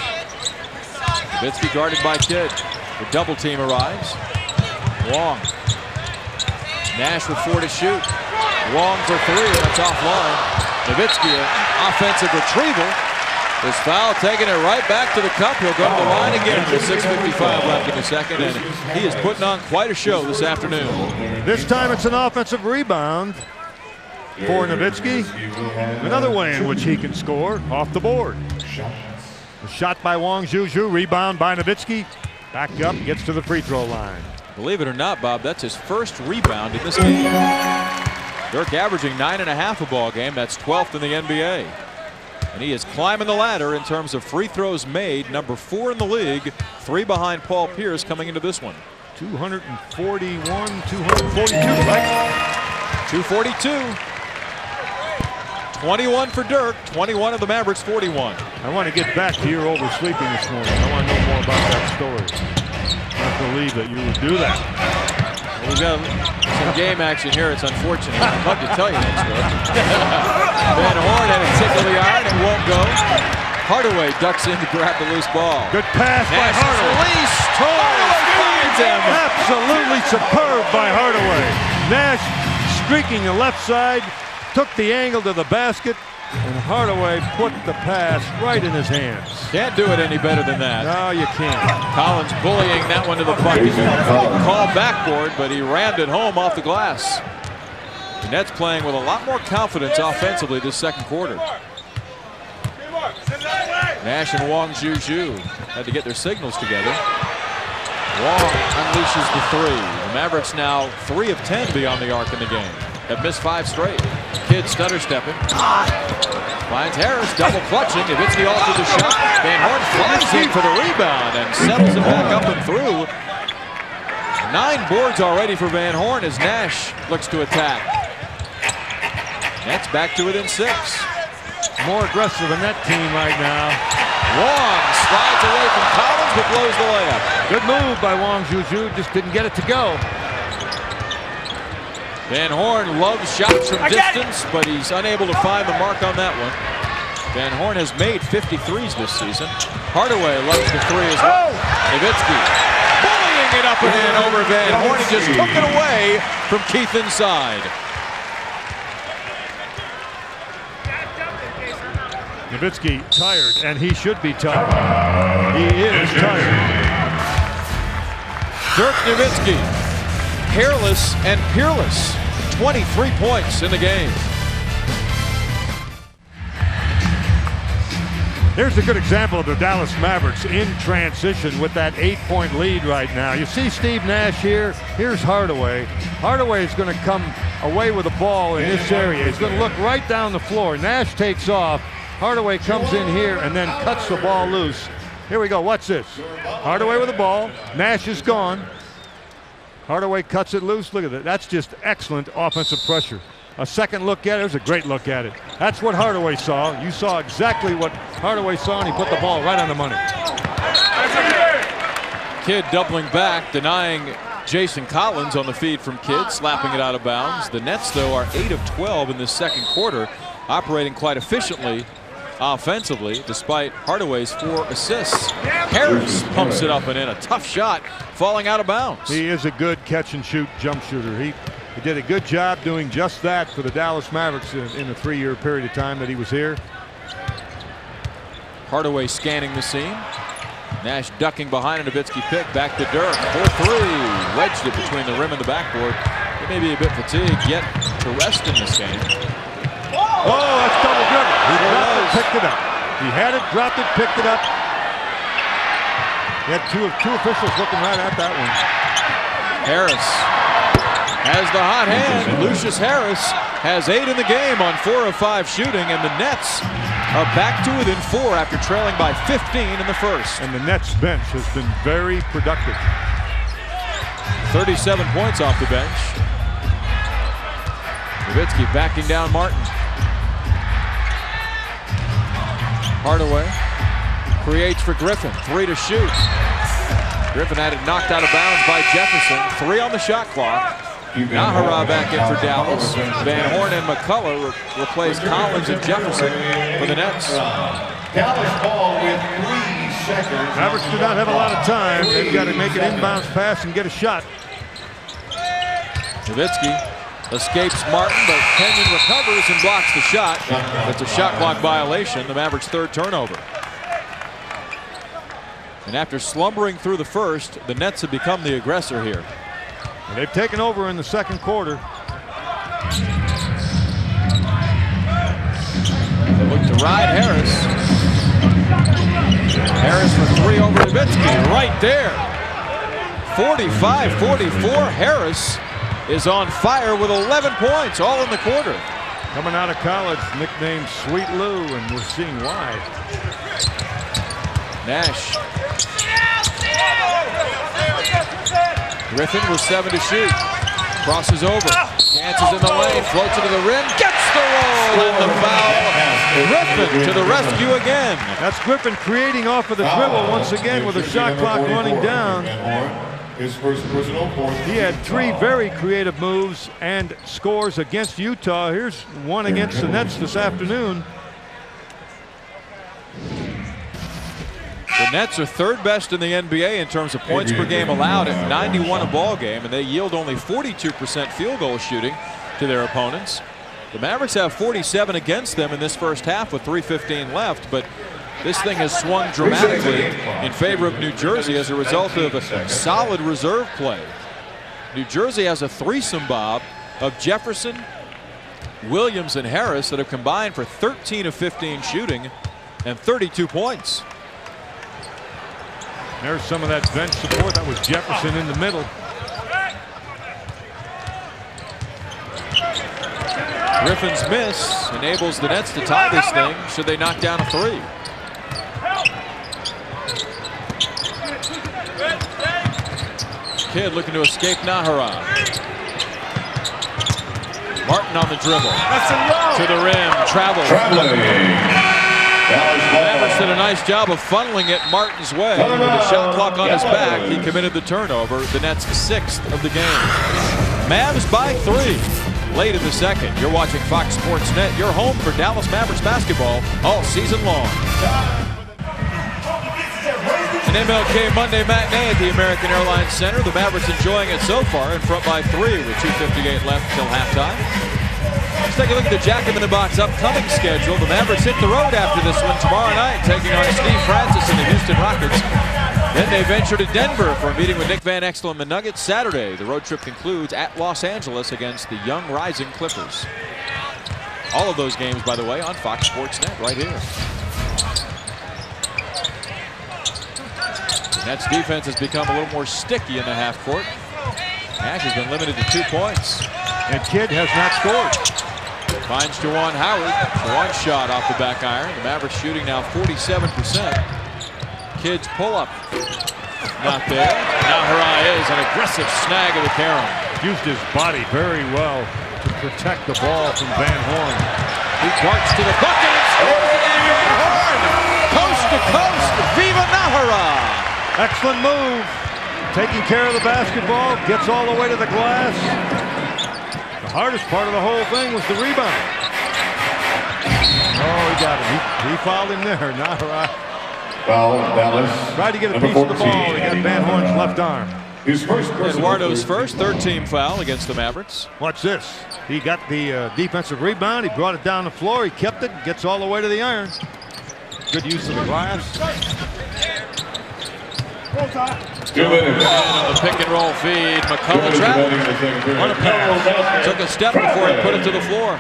Speaker 1: Nowitzki guarded by Kidd. The double team arrives. Wong. Nash with 4 to shoot. Wong for 3, that's offline. Nowitzki, an offensive retrieval. His foul, taking it right back to the cup. He'll go to the line again with 6:55 left in the second, and he is putting on quite a show this afternoon.
Speaker 2: This time it's an offensive rebound for Nowitzki. Another way in which he can score off the board. A shot by Wong Juju, rebound by Nowitzki. Back up, gets to the free throw line.
Speaker 1: Believe it or not, Bob, that's his first rebound in this game. Dirk averaging 9.5 a ball game. That's 12th in the NBA. And he is climbing the ladder in terms of free throws made. Number 4 in the league. 3 behind Paul Pierce coming into this one.
Speaker 2: 241, 242, right?
Speaker 1: 242. 21 for Dirk. 21 of the Mavericks 41.
Speaker 2: I want to get back to your oversleeping this morning. I want to know more about that story. I can't believe that you would do that.
Speaker 1: Well, we've got some game action here. It's unfortunate. I'd love to tell you that story. Van Horn had a tick of the iron and won't go. Hardaway ducks in to grab the loose ball.
Speaker 2: Good pass by Hardaway.
Speaker 1: Release. Hardaway finds him.
Speaker 2: Absolutely superb by Hardaway. Nash streaking the left side, took the angle to the basket, and Hardaway put the pass right in his hands.
Speaker 1: Can't do it any better than that.
Speaker 2: No, you can't.
Speaker 1: Collins bullying that one to the bucket. Called backboard, but he rammed it home off the glass. The Nets playing with a lot more confidence offensively this second quarter. Nash and Wong Juju had to get their signals together. Wong unleashes the 3. The Mavericks now 3 of 10 beyond the arc in the game. Have missed 5 straight. Kidd stutter stepping. Finds Harris double clutching. Nowitzki altered the shot. Van Horn flies in for the rebound and settles it back up and through. 9 boards already for Van Horn as Nash looks to attack. Nets back to within 6.
Speaker 2: More aggressive in that team right now.
Speaker 1: Wong slides away from Collins but blows the layup.
Speaker 2: Good move by Wong Juju, just didn't get it to go.
Speaker 1: Van Horn loves shots from distance, but he's unable to find the mark on that one. Van Horn has made 53s this season. Hardaway loves the 3 as well. Nowitzki bullying it up and in over Van Horn. He just took it away from Keith inside.
Speaker 2: Nowitzki tired, and he should be tired. He is tired.
Speaker 1: Dirk Nowitzki, hairless and peerless. 23 points in the game.
Speaker 2: Here's a good example of the Dallas Mavericks in transition with that 8-point lead right now. You see Steve Nash here. Here's Hardaway. Hardaway is going to come away with the ball in this area. He's going to look right down the floor. Nash takes off. Hardaway comes in here and then cuts the ball loose. Here we go. Watch this. Hardaway with the ball. Nash is gone. Hardaway cuts it loose. Look at that. That's just excellent offensive pressure. A second look at it. There's a great look at it. That's what Hardaway saw. You saw exactly what Hardaway saw, and he put the ball right on the money.
Speaker 1: Kidd doubling back, denying Jason Collins on the feed from Kidd, slapping it out of bounds. The Nets, though, are 8 of 12 in this second quarter, operating quite efficiently offensively, despite Hardaway's 4 assists. Harris pumps it up and in. A tough shot, falling out of bounds.
Speaker 2: He is a good catch-and-shoot jump shooter. He did a good job doing just that for the Dallas Mavericks in the 3-year period of time that he was here.
Speaker 1: Hardaway scanning the scene. Nash ducking behind a Nowitzki pick. Back to Dirk. 4-3. Wedged it between the rim and the backboard. He may be a bit fatigued, yet to rest in this game.
Speaker 2: Oh, that's double dribble. He dropped it, picked it up. He had it, dropped it, picked it up. He had two officials looking right at that one.
Speaker 1: Harris has the hot hand. Lucius Harris has 8 in the game on 4 of 5 shooting, and the Nets are back to within 4 after trailing by 15 in the first.
Speaker 2: And the Nets bench has been very productive.
Speaker 1: 37 points off the bench. Nowitzki backing down Martin. Hardaway creates for Griffin. 3 to shoot. Griffin had it knocked out of bounds by Jefferson. 3 on the shot clock. Nahara back in for Dallas. Van Horn and McCullough replace Collins and Jefferson for the Nets.
Speaker 4: Dallas ball with 3 seconds.
Speaker 2: Mavericks do not have a lot of time. They've got to make an inbounds pass and get a shot.
Speaker 1: Nowitzki escapes Martin, but Kenyon recovers and blocks the shot. That's a shot clock violation, the Mavericks' 3rd turnover. And after slumbering through the first, the Nets have become the aggressor here.
Speaker 2: And they've taken over in the second quarter.
Speaker 1: They look to ride Harris. Harris for 3 over Nowitzki, right there. 45-44, Harris is on fire with 11 points, all in the quarter.
Speaker 2: Coming out of college, nicknamed Sweet Lou, and we're seeing why.
Speaker 1: Nash. Griffin with 7 to shoot. Crosses over. Chances in the lane. Floats it to the rim. Gets the roll and the foul. Griffin to the rescue again.
Speaker 2: That's Griffin creating off of the dribble once again with a shot clock running down.
Speaker 4: His first personal fourth.
Speaker 2: He had 3 very creative moves and scores against Utah. Here's one against the Nets this afternoon.
Speaker 1: The Nets are 3rd best in the NBA in terms of points per game allowed at 91 a ball game, and they yield only 42% field goal shooting to their opponents. The Mavericks have 47 against them in this first half with 3:15 left, but this thing has swung dramatically in favor of New Jersey as a result of a solid reserve play. New Jersey has a threesome, Bob, of Jefferson, Williams, and Harris that have combined for 13 of 15 shooting and 32 points.
Speaker 2: There's some of that bench support. That was Jefferson in the middle.
Speaker 1: Griffin's miss enables the Nets to tie this thing should they knock down a 3. Kidd looking to escape Nahara. Martin on the dribble. To the rim. Travel. Mavericks did a nice job of funneling it Martin's way. With the shot clock on his back, he committed the turnover. The Nets' 6th of the game. Mavs by 3 late in the second. You're watching Fox Sports Net, your home for Dallas Mavericks basketball all season long. An MLK Monday matinee at the American Airlines Center. The Mavericks enjoying it so far, in front by 3 with 2:58 left until halftime. Let's take a look at the Jack in the Box upcoming schedule. The Mavericks hit the road after this one tomorrow night, taking on Steve Francis and the Houston Rockets. Then they venture to Denver for a meeting with Nick Van Exel and the Nuggets. Saturday, the road trip concludes at Los Angeles against the young rising Clippers. All of those games, by the way, on Fox Sports Net right here. The Nets defense has become a little more sticky in the half court. Nash has been limited to 2 points.
Speaker 2: And Kidd has not scored.
Speaker 1: Finds Juwan Howard. One shot off the back iron. The Mavericks shooting now 47%. Kidd's pull-up. Not there. Now Harai is an aggressive snag of the carom.
Speaker 2: Used his body very well to protect the ball from Van Horn.
Speaker 1: He darts to the bucket and scores again. Van Horn! Coast to coast. Viva Nahara!
Speaker 2: Excellent move. Taking care of the basketball. Gets all the way to the glass. The hardest part of the whole thing was the rebound. Oh, he got him. He fouled him there. Nahara.
Speaker 4: Foul, Dallas.
Speaker 2: Tried to get a piece of the ball. He got Van Horn's left arm.
Speaker 4: His first
Speaker 1: Eduardo's first, 3rd team foul against the Mavericks.
Speaker 2: Watch this. He got the defensive rebound. He brought it down the floor. He kept it. Gets all the way to the iron. Good use of the glass.
Speaker 4: 2 minutes.
Speaker 1: And on the pick and roll feed, McCullough traveled. On a pass. Took a step before he put it to the floor.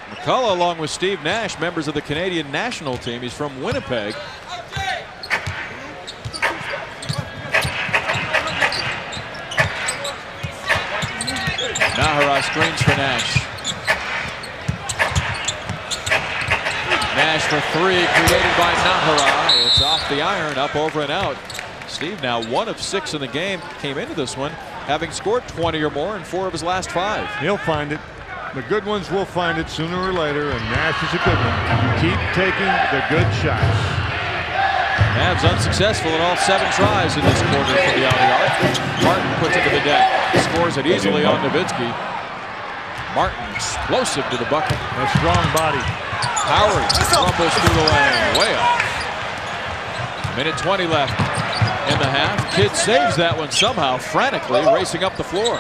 Speaker 1: McCullough, along with Steve Nash, members of the Canadian national team. He's from Winnipeg. Nahara screens for Nash. Nash for three, created by Nahara. It's off the iron, up, over, and out. Steve now 1 of 6 in the game. Came into this one having scored 20 or more in 4 of his last 5.
Speaker 2: He'll find it. The good ones will find it sooner or later, and Nash is a good one. Keep taking the good shots.
Speaker 1: Mavs unsuccessful in all 7 tries in this quarter from beyond the arc. Martin puts it to the deck. Scores it easily on Nowitzki. Martin explosive to the bucket.
Speaker 2: A strong body.
Speaker 1: Howard rumbles through the lane, way off. Minute 20 left in the half. Kidd saves that one somehow, frantically racing up the floor.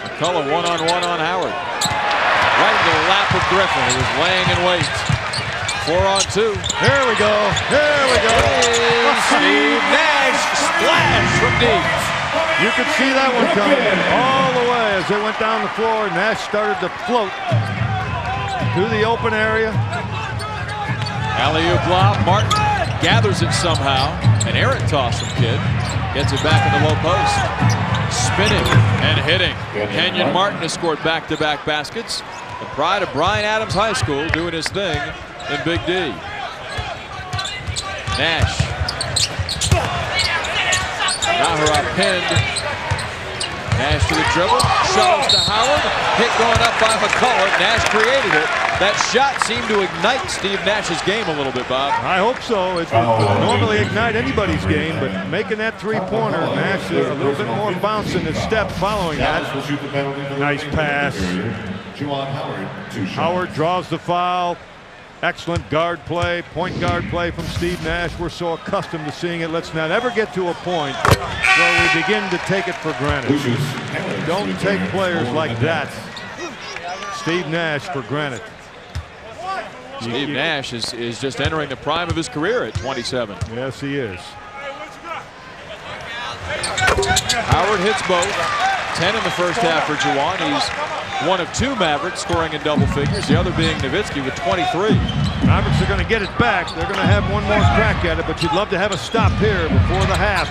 Speaker 1: McCullough one-on-one on Howard. Right into the lap of Griffin, who was laying in wait. 4-on-2.
Speaker 2: There we go. There we go.
Speaker 1: Steve Nash splash from deep.
Speaker 2: You could see that one coming all the way as they went down the floor. Nash started to float to the open area.
Speaker 1: Alley-oop lob. Martin gathers it somehow. An errant toss from Kidd. Gets it back in the low post. Spinning and hitting. Kenyon Martin has scored back-to-back baskets. The pride of Bryan Adams High School doing his thing in Big D. Nash. Nahara pinned. Nash to the dribble. Shuttles to Howard. Hit going up by McCullough. Nash created it. That shot seemed to ignite Steve Nash's game a little bit, Bob.
Speaker 2: I hope so. It would normally ignite anybody's game, but making that three-pointer, Nash is a little bit more bounce in his step following that. Nice pass. Howard draws the foul. Excellent guard play, point guard play from Steve Nash. We're so accustomed to seeing it. Let's not ever get to a point where we begin to take it for granted. Don't take players like that, Steve Nash, for granted.
Speaker 1: Steve Nash is just entering the prime of his career at 27.
Speaker 2: Yes, he is.
Speaker 1: Howard hits both. 10 in the first half for Juwan. He's 1 of 2 Mavericks scoring in double figures, the other being Nowitzki with 23.
Speaker 2: Mavericks are going to get it back. They're going to have one more crack at it, but you'd love to have a stop here before the half.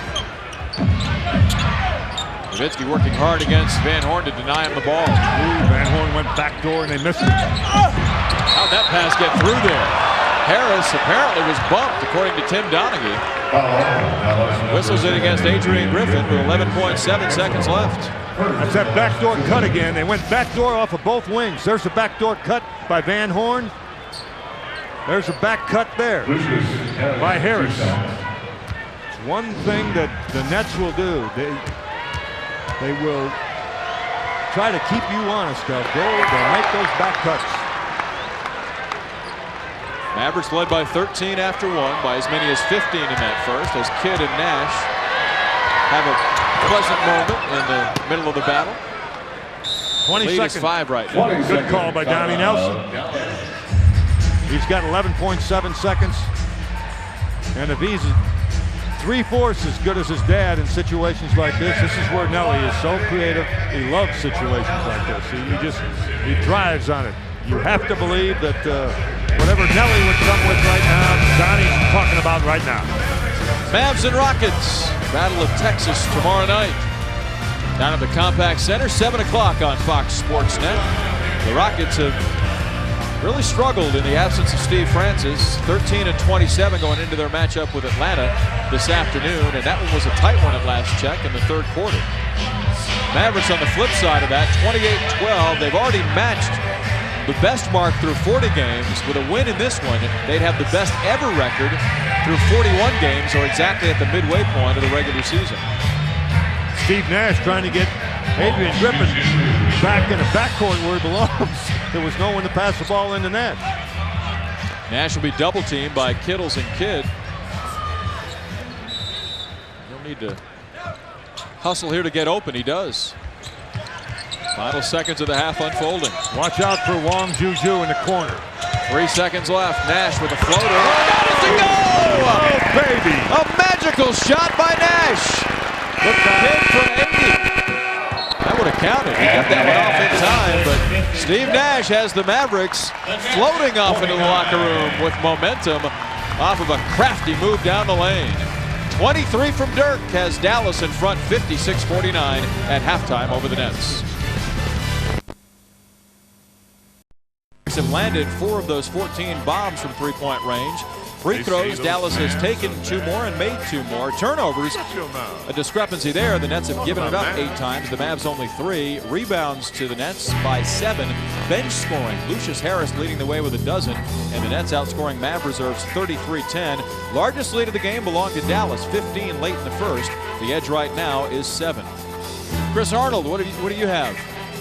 Speaker 1: Nowitzki working hard against Van Horn to deny him the ball.
Speaker 2: Ooh, Van Horn went back door and they missed it.
Speaker 1: How'd that pass get through there? Harris apparently was bumped, according to Tim Donaghy. Whistles it against Adrian Griffin with 11.7 seconds left.
Speaker 2: That's that backdoor cut again. They went backdoor off of both wings. There's a backdoor cut by Van Horn. There's a back cut there by Harris. It's one thing that the Nets will do. They will try to keep you honest. They'll make those back cuts.
Speaker 1: Mavericks led by 13 after 1, by as many as 15 in that first, as Kidd and Nash have a pleasant moment in the middle of the battle.
Speaker 2: 20
Speaker 1: Lead
Speaker 2: seconds.
Speaker 1: is 5 right now.
Speaker 2: Good call by Donnie Nelson. He's got 11.7 seconds. And if he's 3/4 as good as his dad in situations like this is where Nelly is so creative. He loves situations like this. He thrives on it. You have to believe that whatever Nelly would come with right now, Donnie's talking about right now.
Speaker 1: Mavs and Rockets, Battle of Texas tomorrow night. Down at the Compact Center, 7 o'clock on Fox Sports Net. The Rockets have really struggled in the absence of Steve Francis. 13 and 27 going into their matchup with Atlanta this afternoon, and that one was a tight one at last check in the third quarter. Mavericks on the flip side of that, 28-12. They've already matched the best mark through 40 games. With a win in this one, they'd have the best ever record through 41 games, or exactly at the midway point of the regular season.
Speaker 2: Steve Nash trying to get Adrian Griffin back in the backcourt where he belongs. There was no one to pass the ball into net.
Speaker 1: Nash will be double teamed by Kittles and Kidd. He'll need to hustle here to get open. He does. Final seconds of the half unfolding.
Speaker 2: Watch out for Wong Juju in the corner.
Speaker 1: 3 seconds left. Nash with a floater. That is to go!
Speaker 2: Oh, baby!
Speaker 1: A magical shot by Nash. The pin from 80. That would have counted. He got that one off in time, but Steve Nash has the Mavericks floating off into the locker room with momentum off of a crafty move down the lane. 23 from Dirk has Dallas in front 56-49 at halftime over the Nets. Have landed 4 of those 14 bombs from three-point range. Free throws, Dallas has taken 2 more and made 2 more. Turnovers, a discrepancy there. The Nets have given it up 8 times. The Mavs only 3. Rebounds to the Nets by 7. Bench scoring, Lucius Harris leading the way with a dozen, and the Nets outscoring Mav reserves 33-10. Largest lead of the game belonged to Dallas, 15 late in the first. The edge right now is 7. Chris Arnold, what do you have?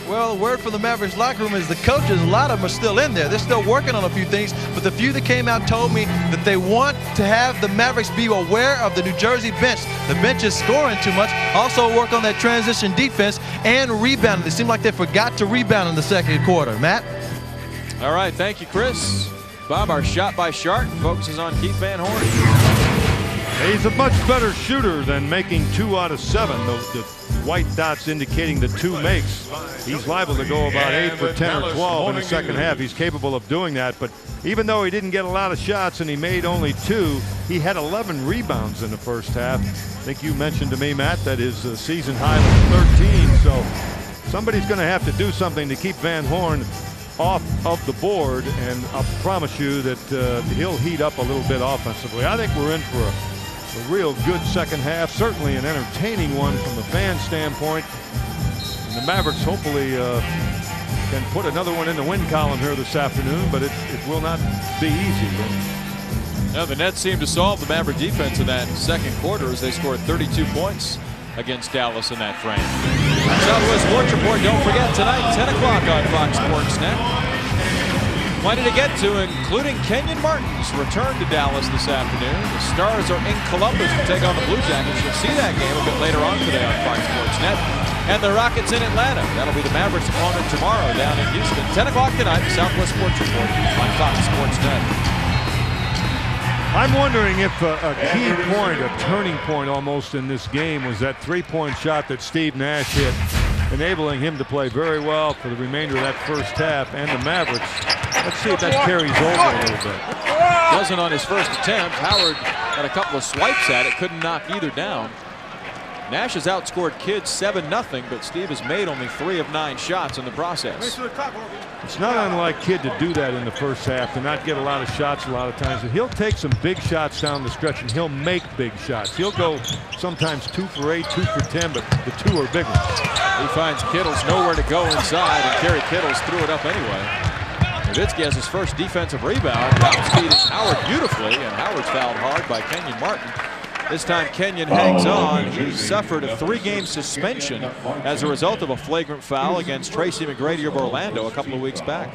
Speaker 3: Well, the word from the Mavericks locker room is the coaches, a lot of them are still in there. They're still working on a few things, but the few that came out told me that they want to have the Mavericks be aware of the New Jersey bench. The bench is scoring too much. Also work on that transition defense and rebounding. It seemed like they forgot to rebound in the second quarter. Matt?
Speaker 1: All right, thank you, Chris. Bob, our shot by Sharp focuses on Keith Van Horn.
Speaker 2: He's a much better shooter than making 2 out of 7. The white dots indicating the 2 makes. He's liable to go about 8 for 10 or 12 in the second half. He's capable of doing that, but even though he didn't get a lot of shots and he made only 2, he had 11 rebounds in the first half. I think you mentioned to me, Matt, that his season high was 13, so somebody's going to have to do something to keep Van Horn off of the board, and I'll promise you that he'll heat up a little bit offensively. I think we're in for a real good second half, certainly an entertaining one from the fan standpoint. And the Mavericks hopefully can put another one in the win column here this afternoon, but it will not be easy.
Speaker 1: Now, the Nets seemed to solve the Maverick defense in that second quarter as they scored 32 points against Dallas in that frame. Southwest Sports Report, don't forget, tonight, 10 o'clock on Fox Sports Net. Plenty to get to, including Kenyon Martin's return to Dallas this afternoon. The Stars are in Columbus to take on the Blue Jackets. You'll see that game a bit later on today on Fox Sports Net. And the Rockets in Atlanta. That'll be the Mavericks' opponent tomorrow down in Houston. 10 o'clock tonight, the Southwest Sports Report on Fox Sports Net.
Speaker 2: I'm wondering if a key point, a turning point almost in this game was that 3-point shot that Steve Nash hit, enabling him to play very well for the remainder of that first half, and the Mavericks. Let's see if that carries over a little bit.
Speaker 1: Doesn't on his first attempt. Howard had a couple of swipes at it, couldn't knock either down. Nash has outscored Kidd 7-0, but Steve has made only 3 of 9 shots in the process.
Speaker 2: It's not unlike Kidd to do that in the first half, to not get a lot of shots a lot of times. But he'll take some big shots down the stretch, and he'll make big shots. He'll go sometimes 2 for 8, 2 for 10, but the 2 are big ones.
Speaker 1: He finds Kittles nowhere to go inside, and Kerry Kittles threw it up anyway. Nowitzki has his first defensive rebound. Outspeeding Howard beautifully, and Howard's fouled hard by Kenyon Martin. This time Kenyon hangs on. He suffered a 3-game suspension as a result of a flagrant foul against Tracy McGrady of Orlando a couple of weeks back.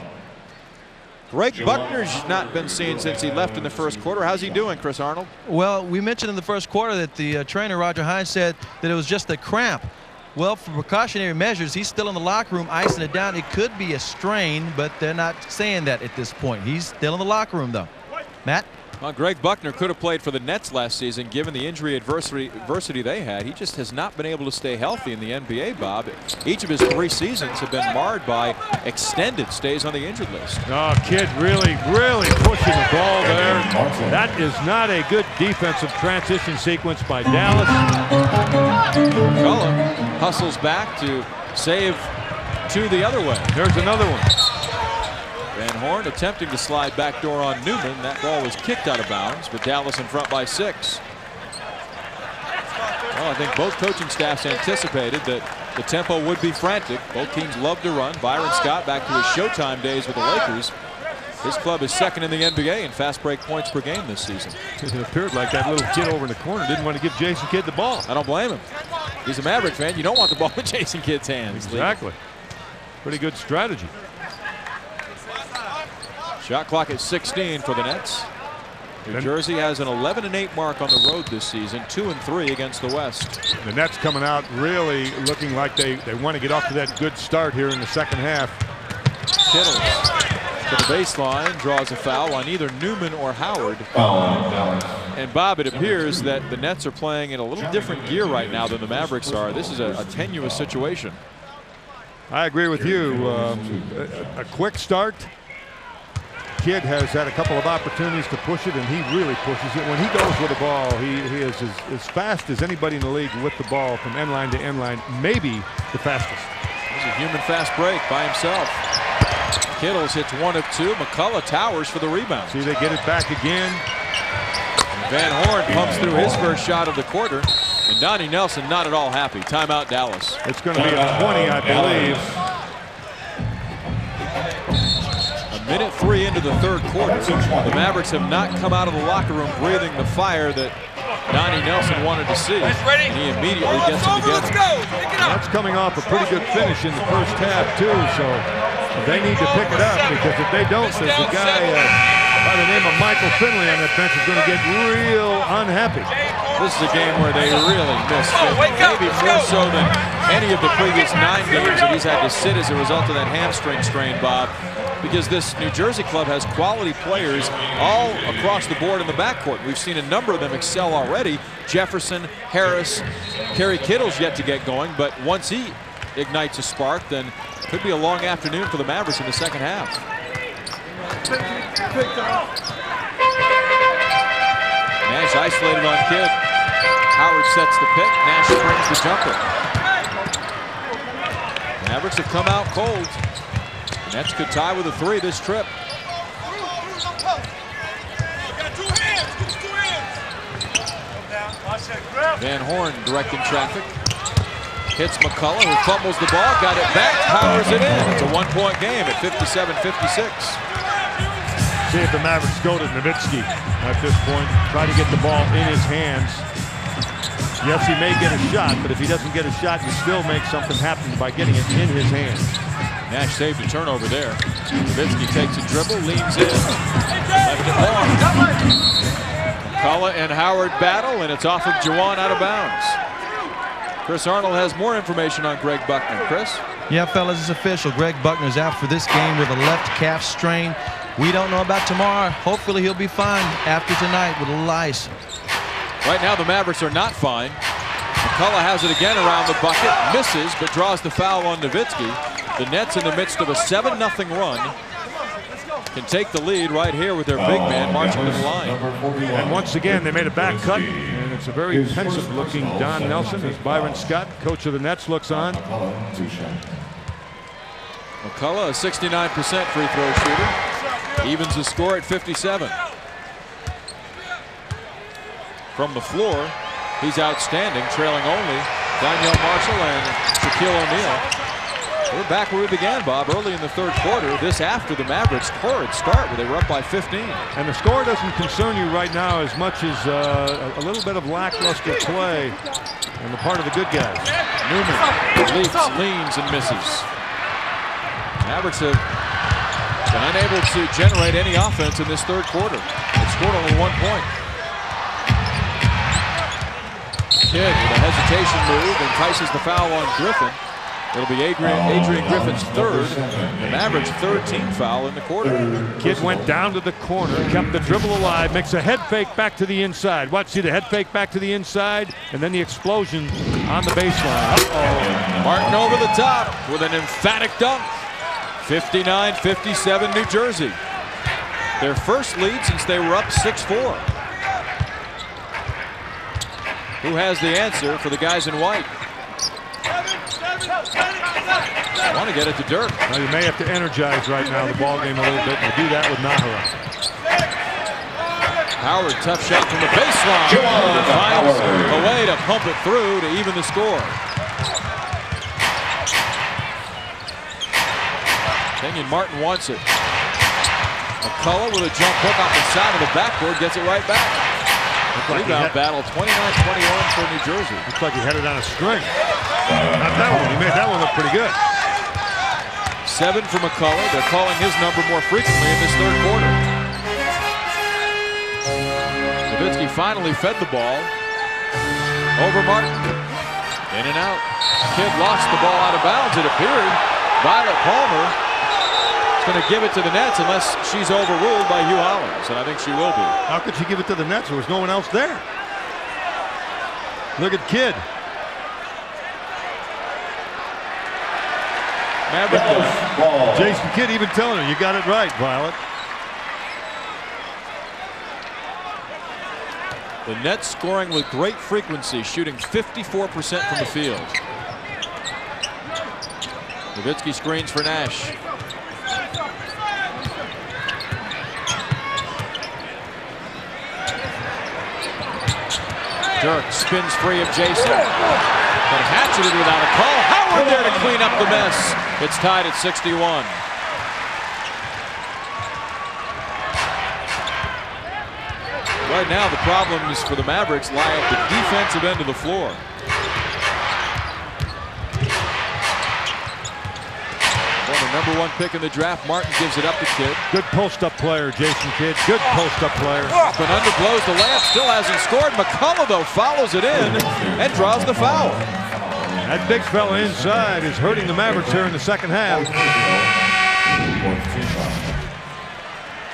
Speaker 1: Greg Buckner's not been seen since he left in the first quarter. How's he doing, Chris Arnold?
Speaker 3: Well, we mentioned in the first quarter that the trainer, Roger Hines, said that it was just a cramp. Well, for precautionary measures, he's still in the locker room icing it down. It could be a strain, but they're not saying that at this point. He's still in the locker room, though. Matt?
Speaker 1: Well, Greg Buckner could have played for the Nets last season given the injury adversity they had. He just has not been able to stay healthy in the NBA, Bob. Each of his 3 seasons have been marred by extended stays on the injured list.
Speaker 2: Oh, Kidd really pushing the ball there. That is not a good defensive transition sequence by Dallas.
Speaker 1: Cullen hustles back to save 2 the other way.
Speaker 2: There's another one.
Speaker 1: Van Horn attempting to slide backdoor on Newman. That ball was kicked out of bounds, but Dallas in front by 6. Well, I think both coaching staffs anticipated that the tempo would be frantic. Both teams love to run. Byron Scott back to his Showtime days with the Lakers. His club is second in the NBA in fast break points per game this season.
Speaker 2: It appeared like that little kid over in the corner didn't want to give Jason Kidd the ball.
Speaker 1: I don't blame him. He's a Maverick fan. You don't want the ball in Jason Kidd's hands.
Speaker 2: Exactly. Pretty good strategy.
Speaker 1: Shot clock at 16 for the Nets. New Jersey has an 11-8 mark on the road this season, 2-3 against the West.
Speaker 2: The Nets coming out really looking like they want to get off to that good start here in the second half.
Speaker 1: Kittles to the baseline, draws a foul on either Newman or Howard. And Bob, it appears that the Nets are playing in a little different gear right now than the Mavericks are. This is a tenuous situation.
Speaker 2: I agree with you. A quick start. Kidd has had a couple of opportunities to push it, and he really pushes it. When he goes with the ball, he is as fast as anybody in the league with the ball from end line to end line, maybe the fastest.
Speaker 1: There's a human fast break by himself. Kittles hits 1 of 2. McCullough towers for the rebound.
Speaker 2: See, they get it back again.
Speaker 1: Van Horn pumps through his first shot of the quarter. And Donnie Nelson not at all happy. Timeout Dallas.
Speaker 2: It's going to be a 20, I believe.
Speaker 1: Minute 3 into the third quarter. The Mavericks have not come out of the locker room breathing the fire that Donnie Nelson wanted to see. And he immediately gets it together.
Speaker 2: That's coming off a pretty good finish in the first half, too. So they need to pick it up, because if they don't, there's a guy by the name of Michael Finley on that bench is going to get real unhappy.
Speaker 1: This is a game where they really miss maybe more so than any of the previous 9 games that he's had to sit as a result of that hamstring strain, Bob. Because this New Jersey club has quality players all across the board in the backcourt. We've seen a number of them excel already. Jefferson, Harris, Kerry Kittle's yet to get going, but once he ignites a spark, then it could be a long afternoon for the Mavericks in the second half. Nash isolated on Kidd. Howard sets the pick. Nash springs the jumper. Mavericks have come out cold. Nets could tie with a 3 this trip. Van Horn directing traffic. Hits McCullough, who fumbles the ball, got it back, powers it in. It's a 1-point game at 57-56.
Speaker 2: See if the Mavericks go to Nowitzki at this point. Try to get the ball in his hands. Yes, he may get a shot, but if he doesn't get a shot, you still make something happen by getting it in his hands.
Speaker 1: Nash saved a turnover there. Nowitzki takes a dribble, leans in, left it long. McCullough and Howard battle, and it's off of Juwan out of bounds. Chris Arnold has more information on Greg Buckner. Chris?
Speaker 3: Yeah, fellas, it's official. Greg Buckner's out for this game with a left calf strain. We don't know about tomorrow. Hopefully he'll be fine after tonight with a little ice.
Speaker 1: Right now the Mavericks are not fine. McCullough has it again around the bucket, misses, but draws the foul on Nowitzki. The Nets in the midst of a 7-0 run can take the lead right here with their big man marching to the line.
Speaker 2: And once again, they made a back cut, and it's a very pensive-looking Don Nelson as Byron Scott, coach of the Nets, looks on.
Speaker 1: McCullough, a 69% free throw shooter, evens the score at 57. From the floor, he's outstanding, trailing only Danielle Marshall and Shaquille O'Neal. We're back where we began, Bob, early in the third quarter. This after the Mavericks' torrid start where they were up by 15.
Speaker 2: And the score doesn't concern you right now as much as a little bit of lackluster play on the part of the good guys.
Speaker 1: Newman leaps, leans, and misses. Mavericks have been unable to generate any offense in this third quarter. They've scored only 1 point. Kidd with a hesitation move entices the foul on Griffin. It'll be Adrian Griffin's third, the Mavericks' 13th foul in the quarter.
Speaker 2: Kidd went down to the corner, kept the dribble alive, makes a head fake back to the inside. Watch, see the head fake back to the inside, and then the explosion on the baseline.
Speaker 1: Martin over the top with an emphatic dunk. 59-57 New Jersey. Their first lead since they were up 6-4. Who has the answer for the guys in white? I want to get it to Dirk.
Speaker 2: Well, you may have to energize right now the ball game a little bit, and do that with Nahara.
Speaker 1: Howard, tough shot from the baseline. Finds a way to pump it through to even the score. Kenyon Martin wants it. McCullough with a jump hook off the side of the backboard, gets it right back. Rebound battle, 29-21 for New Jersey.
Speaker 2: Looks like he had it on a string. Not that one. He made that one look pretty good.
Speaker 1: 7 for McCullough. They're calling his number more frequently in this third quarter. Nowitzki finally fed the ball over Martin. In and out. Kidd lost the ball out of bounds, it appeared. Violet Palmer is going to give it to the Nets unless she's overruled by Hugh Hollins, and I think she will be.
Speaker 2: How could she give it to the Nets? There was no one else there. Look at Kidd.
Speaker 1: Maverick
Speaker 2: Jason Kidd even telling her, you got it right, Violet.
Speaker 1: The Nets scoring with great frequency, shooting 54% from the field. Nowitzki screens for Nash. Dirk spins free of Jason. But hatcheted without a call. Howard there to clean up the mess. It's tied at 61. Right now, the problems for the Mavericks lie at the defensive end of the floor. Former #1 pick in the draft, Martin gives it up to Kidd.
Speaker 2: Good post-up player, Jason Kidd. Good post-up player.
Speaker 1: But underblows the layup, still hasn't scored. McCullough, though, follows it in and draws the foul.
Speaker 2: That big fella inside is hurting the Mavericks here in the second half.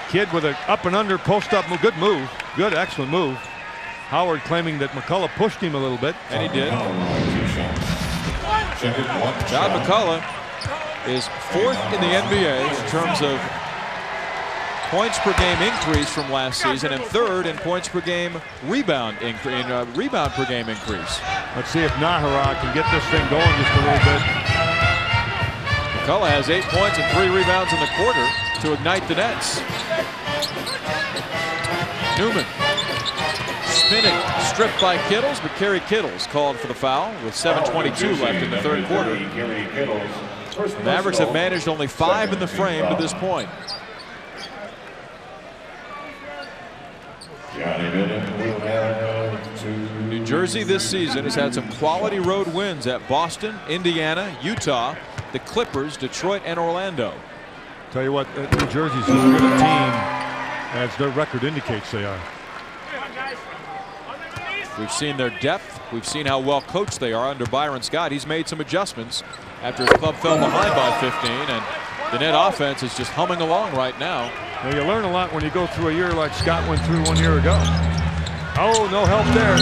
Speaker 2: Kidd with an up and under post-up move. Good move. Good, excellent move. Howard claiming that McCullough pushed him a little bit.
Speaker 1: And he did. John McCullough is 4th in the NBA in terms of points per game increase from last season, and 3rd in points per game rebound per game increase.
Speaker 2: Let's see if Nahara can get this thing going just a little bit.
Speaker 1: McCullough has 8 points and 3 rebounds in the quarter to ignite the Nets. Newman spinning, stripped by Kittles, but Kerry Kittles called for the foul with 7:22 left in the third quarter. The Mavericks have managed only 5 in the frame to this point. New Jersey this season has had some quality road wins at Boston, Indiana, Utah, the Clippers, Detroit, and Orlando.
Speaker 2: Tell you what, New Jersey's as good a team as their record indicates they are.
Speaker 1: We've seen their depth. We've seen how well coached they are under Byron Scott. He's made some adjustments after his club fell behind by 15, and the net offense is just humming along right now.
Speaker 2: Well, you learn a lot when you go through a year like Scott went through 1 year ago. Oh, no help there.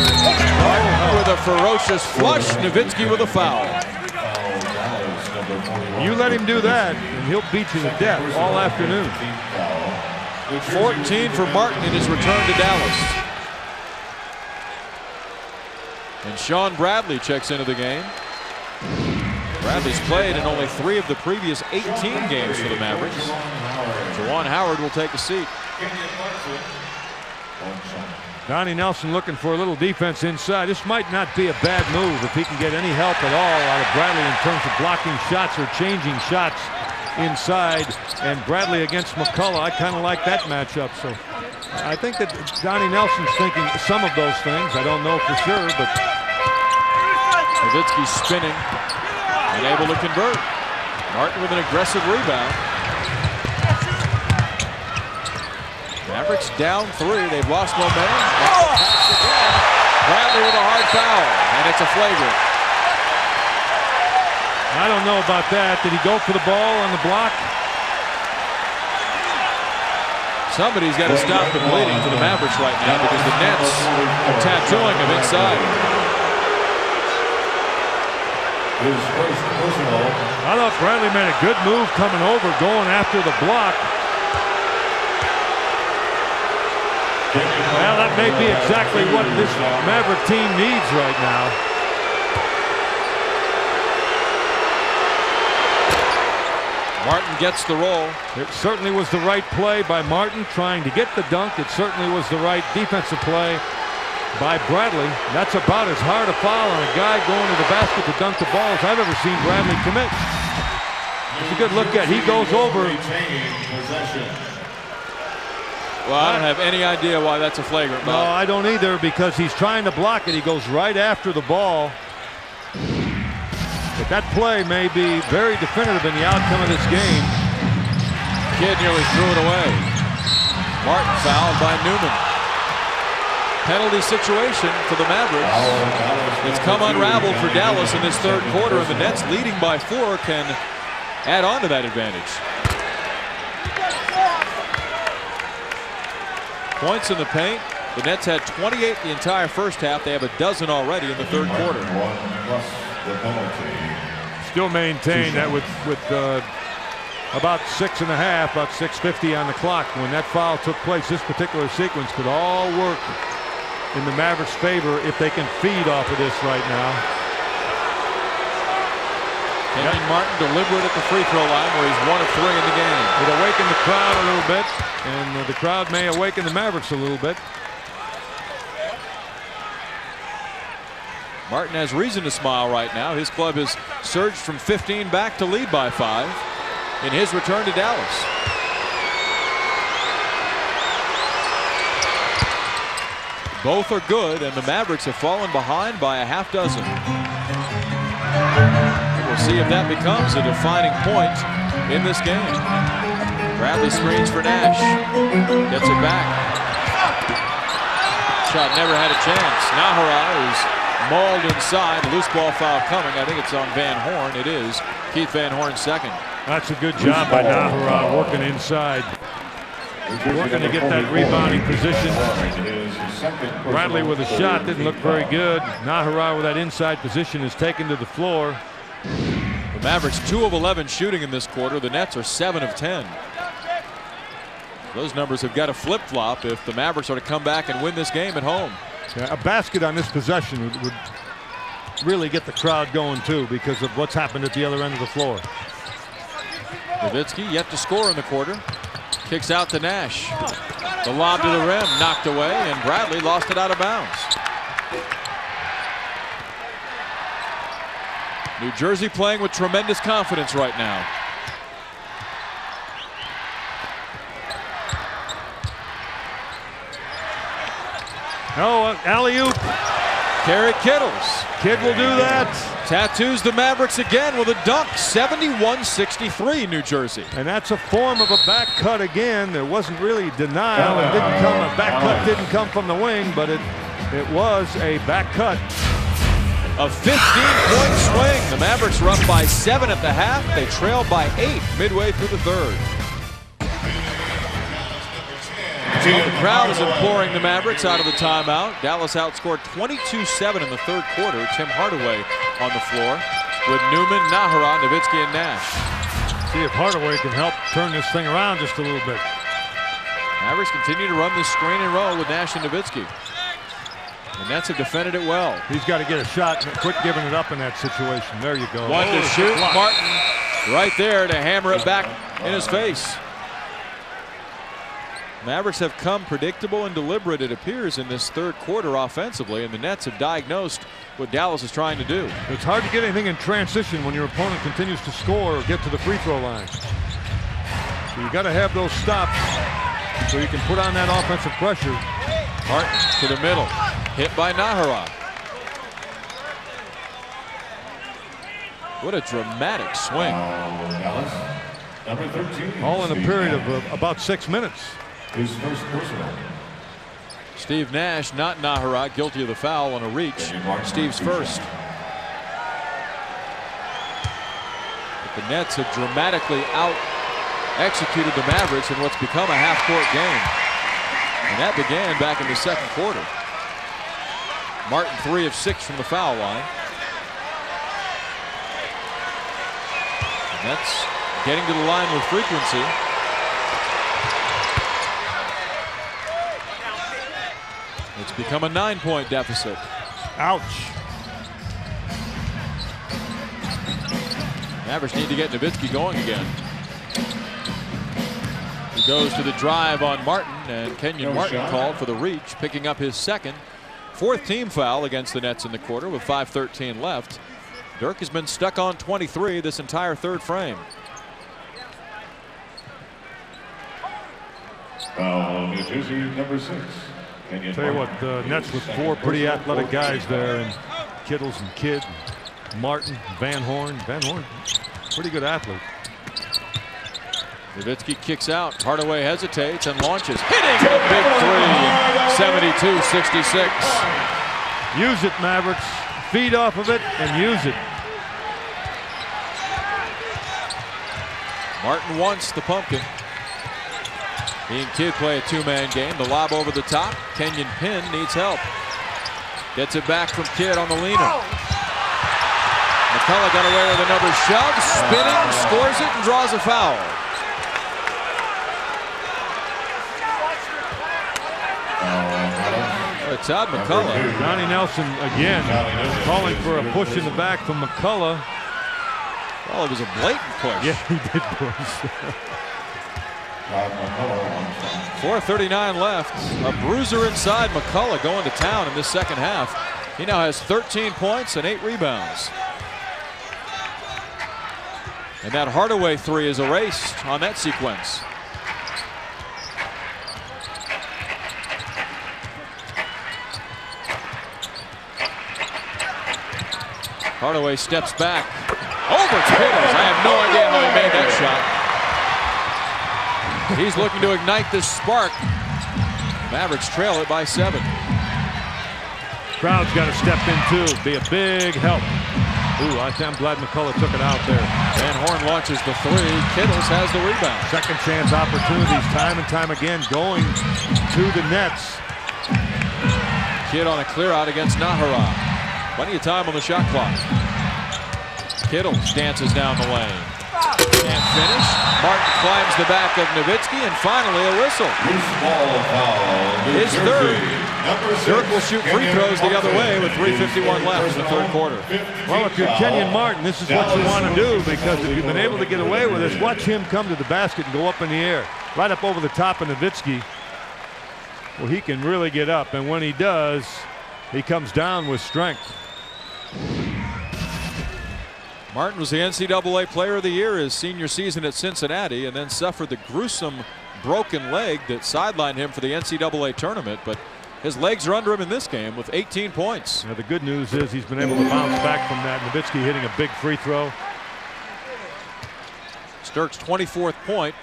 Speaker 1: Martin with a ferocious flush. Nowitzki with a foul.
Speaker 2: You let him do that, and he'll beat you to death all afternoon.
Speaker 1: 14 for Martin in his return to Dallas. And Sean Bradley checks into the game. Bradley's played in only 3 of the previous 18 games for the Mavericks. Juwan Howard will take a seat.
Speaker 2: Donnie Nelson looking for a little defense inside. This might not be a bad move if he can get any help at all out of Bradley in terms of blocking shots or changing shots inside. And Bradley against McCullough, I kind of like that matchup. So I think that Donnie Nelson's thinking some of those things. I don't know for sure, but
Speaker 1: Nowitzki spinning and able to convert. Martin with an aggressive rebound. Mavericks down 3. They've lost momentum. Bradley with a hard foul, and it's a flagrant.
Speaker 2: I don't know about that. Did he go for the ball on the block?
Speaker 1: Somebody's got to stop the bleeding for the Mavericks right now because the Nets are tattooing him inside.
Speaker 2: I thought Bradley made a good move coming over, going after the block. Well, that may be exactly what this Maverick team needs right now.
Speaker 1: Martin gets the roll.
Speaker 2: It certainly was the right play by Martin trying to get the dunk. It certainly was the right defensive play by Bradley. That's about as hard a foul on a guy going to the basket to dunk the ball as I've ever seen Bradley commit. It's a good look at. He goes over.
Speaker 1: Well, I don't have any idea why that's a flagrant.
Speaker 2: No, I don't either, because he's trying to block it. He goes right after the ball. But that play may be very definitive in the outcome of this game.
Speaker 1: Kidd nearly threw it away. Martin fouled by Newman. Penalty situation for the Mavericks. It's come unraveled for Dallas in this third quarter, and the Nets leading by 4 can add on to that advantage. Points in the paint. The Nets had 28 the entire first half. They have a dozen already in the third quarter.
Speaker 2: Still maintain that with about 6.5, about 6:50 on the clock when that foul took place, this particular sequence could all work in the Mavericks' favor if they can feed off of this right now.
Speaker 1: Kenyon Martin deliberate at the free throw line where he's 1 of 3 in the game.
Speaker 2: It awakened the crowd a little bit, and the crowd may awaken the Mavericks a little bit.
Speaker 1: Martin has reason to smile right now. His club has surged from 15 back to lead by 5 in his return to Dallas. Both are good, and the Mavericks have fallen behind by a half dozen. We'll see if that becomes a defining point in this game. Bradley screens for Nash. Gets it back. Shot never had a chance. Nahara is mauled inside. Loose ball foul coming. I think it's on Van Horn. It is. Keith Van Horn's second.
Speaker 2: That's a good job by Nahara working inside. Working to get that rebounding position. Bradley with a shot didn't look very good. Nahara with that inside position is taken to the floor.
Speaker 1: The Mavericks 2 of 11 shooting in this quarter. The Nets are 7 of 10. Those numbers have got to flip-flop if the Mavericks are to come back and win this game at home.
Speaker 2: Yeah, a basket on this possession would really get the crowd going too because of what's happened at the other end of the floor.
Speaker 1: Nowitzki yet to score in the quarter. Kicks out to Nash. The lob to the rim, knocked away, and Bradley lost it out of bounds. New Jersey playing with tremendous confidence right now.
Speaker 2: Oh, alley-oop.
Speaker 1: Kerry Kittles.
Speaker 2: Kid will do that.
Speaker 1: Tattoos the Mavericks again with a dunk. 71-63 New Jersey.
Speaker 2: And that's a form of a back cut again. There wasn't really denial. It didn't come. A back cut didn't come from the wing, but it was a back cut.
Speaker 1: A 15-point swing. The Mavericks are up by 7 at the half. They trail by 8 midway through the third. Well, the crowd is imploring the Mavericks out of the timeout. Dallas outscored 22-7 in the third quarter. Tim Hardaway on the floor with Newman, Nahara, Nowitzki, and Nash.
Speaker 2: See if Hardaway can help turn this thing around just a little bit.
Speaker 1: Mavericks continue to run this screen and roll with Nash and Nowitzki. The Nets have defended it well.
Speaker 2: He's got to get a shot and quit giving it up in that situation. There you go.
Speaker 1: One to shoot. Martin right there to hammer it back in his face. Mavericks have come predictable and deliberate, it appears, in this third quarter offensively, and the Nets have diagnosed what Dallas is trying to do.
Speaker 2: It's hard to get anything in transition when your opponent continues to score or get to the free throw line. So you got to have those stops so you can put on that offensive pressure.
Speaker 1: Martin to the middle, hit by Nahara. What a dramatic swing.
Speaker 2: All in a period of about 6 minutes.
Speaker 4: His first personal.
Speaker 1: Steve Nash, not Nahara, guilty of the foul on a reach. Steve's first. But the Nets have dramatically out-executed the Mavericks in what's become a half-court game. And that began back in the second quarter. Martin 3 of 6 from the foul line. The Nets getting to the line with frequency. It's become a 9-point deficit.
Speaker 2: Ouch.
Speaker 1: Mavericks need to get Nowitzki going again. He goes to the drive on Martin, and Kenyon Martin called for the reach, picking up his second. 4th team foul against the Nets in the quarter with 5:13 left. Dirk has been stuck on 23 this entire third frame.
Speaker 4: Foul, New Jersey, number 6.
Speaker 2: Tell you what, the Nets with 4 pretty athletic guys there, and Kittles and Kidd, Martin, Van Horn. Van Horn, pretty good athlete.
Speaker 1: Nowitzki kicks out. Hardaway hesitates and launches. Hitting a big three. 72-66.
Speaker 2: Use it, Mavericks. Feed off of it and use it.
Speaker 1: Martin wants the pumpkin. He and Kidd play a 2-man game. The lob over the top. Kenyon Pin needs help. Gets it back from Kidd on the leaner. McCullough got away with another shove. Spinning, scores it, and draws a foul. Todd McCullough.
Speaker 2: Johnny Nelson again calling for a push in the back from McCullough.
Speaker 1: Well, it was a blatant push.
Speaker 2: Yeah, he did push.
Speaker 1: 4:39 left. A bruiser inside. McCullough going to town in this second half. He now has 13 points and 8 rebounds. And that Hardaway three is erased on that sequence. Hardaway steps back. Over Kittles. I have no idea how he made that shot. He's looking to ignite this spark. Mavericks trail it by 7.
Speaker 2: Crowd's got to step in too. Be a big help. Ooh, I'm glad McCullough took it out there.
Speaker 1: Van Horn launches the three. Kittles has the rebound.
Speaker 2: Second chance opportunities time and time again going to the nets.
Speaker 1: Kidd on a clear out against Nahara. Plenty of time on the shot clock. Kittles dances down the lane. Can't finish. Martin climbs the back of Nowitzki, and finally a whistle. His third. Dirk will shoot free throws the other way with 3:51 left in the third quarter.
Speaker 2: Well, if you're Kenyon Martin, this is what you want to do, because if you've been able to get away with this, watch him come to the basket and go up in the air, right up over the top of Nowitzki. Well, he can really get up, and when he does, he comes down with strength.
Speaker 1: Martin was the NCAA Player of the Year his senior season at Cincinnati, and then suffered the gruesome broken leg that sidelined him for the NCAA tournament. But his legs are under him in this game with 18 points.
Speaker 2: Now, the good news is he's been able to bounce back from that. Nowitzki hitting a big free throw.
Speaker 1: It's Dirk's 24th point.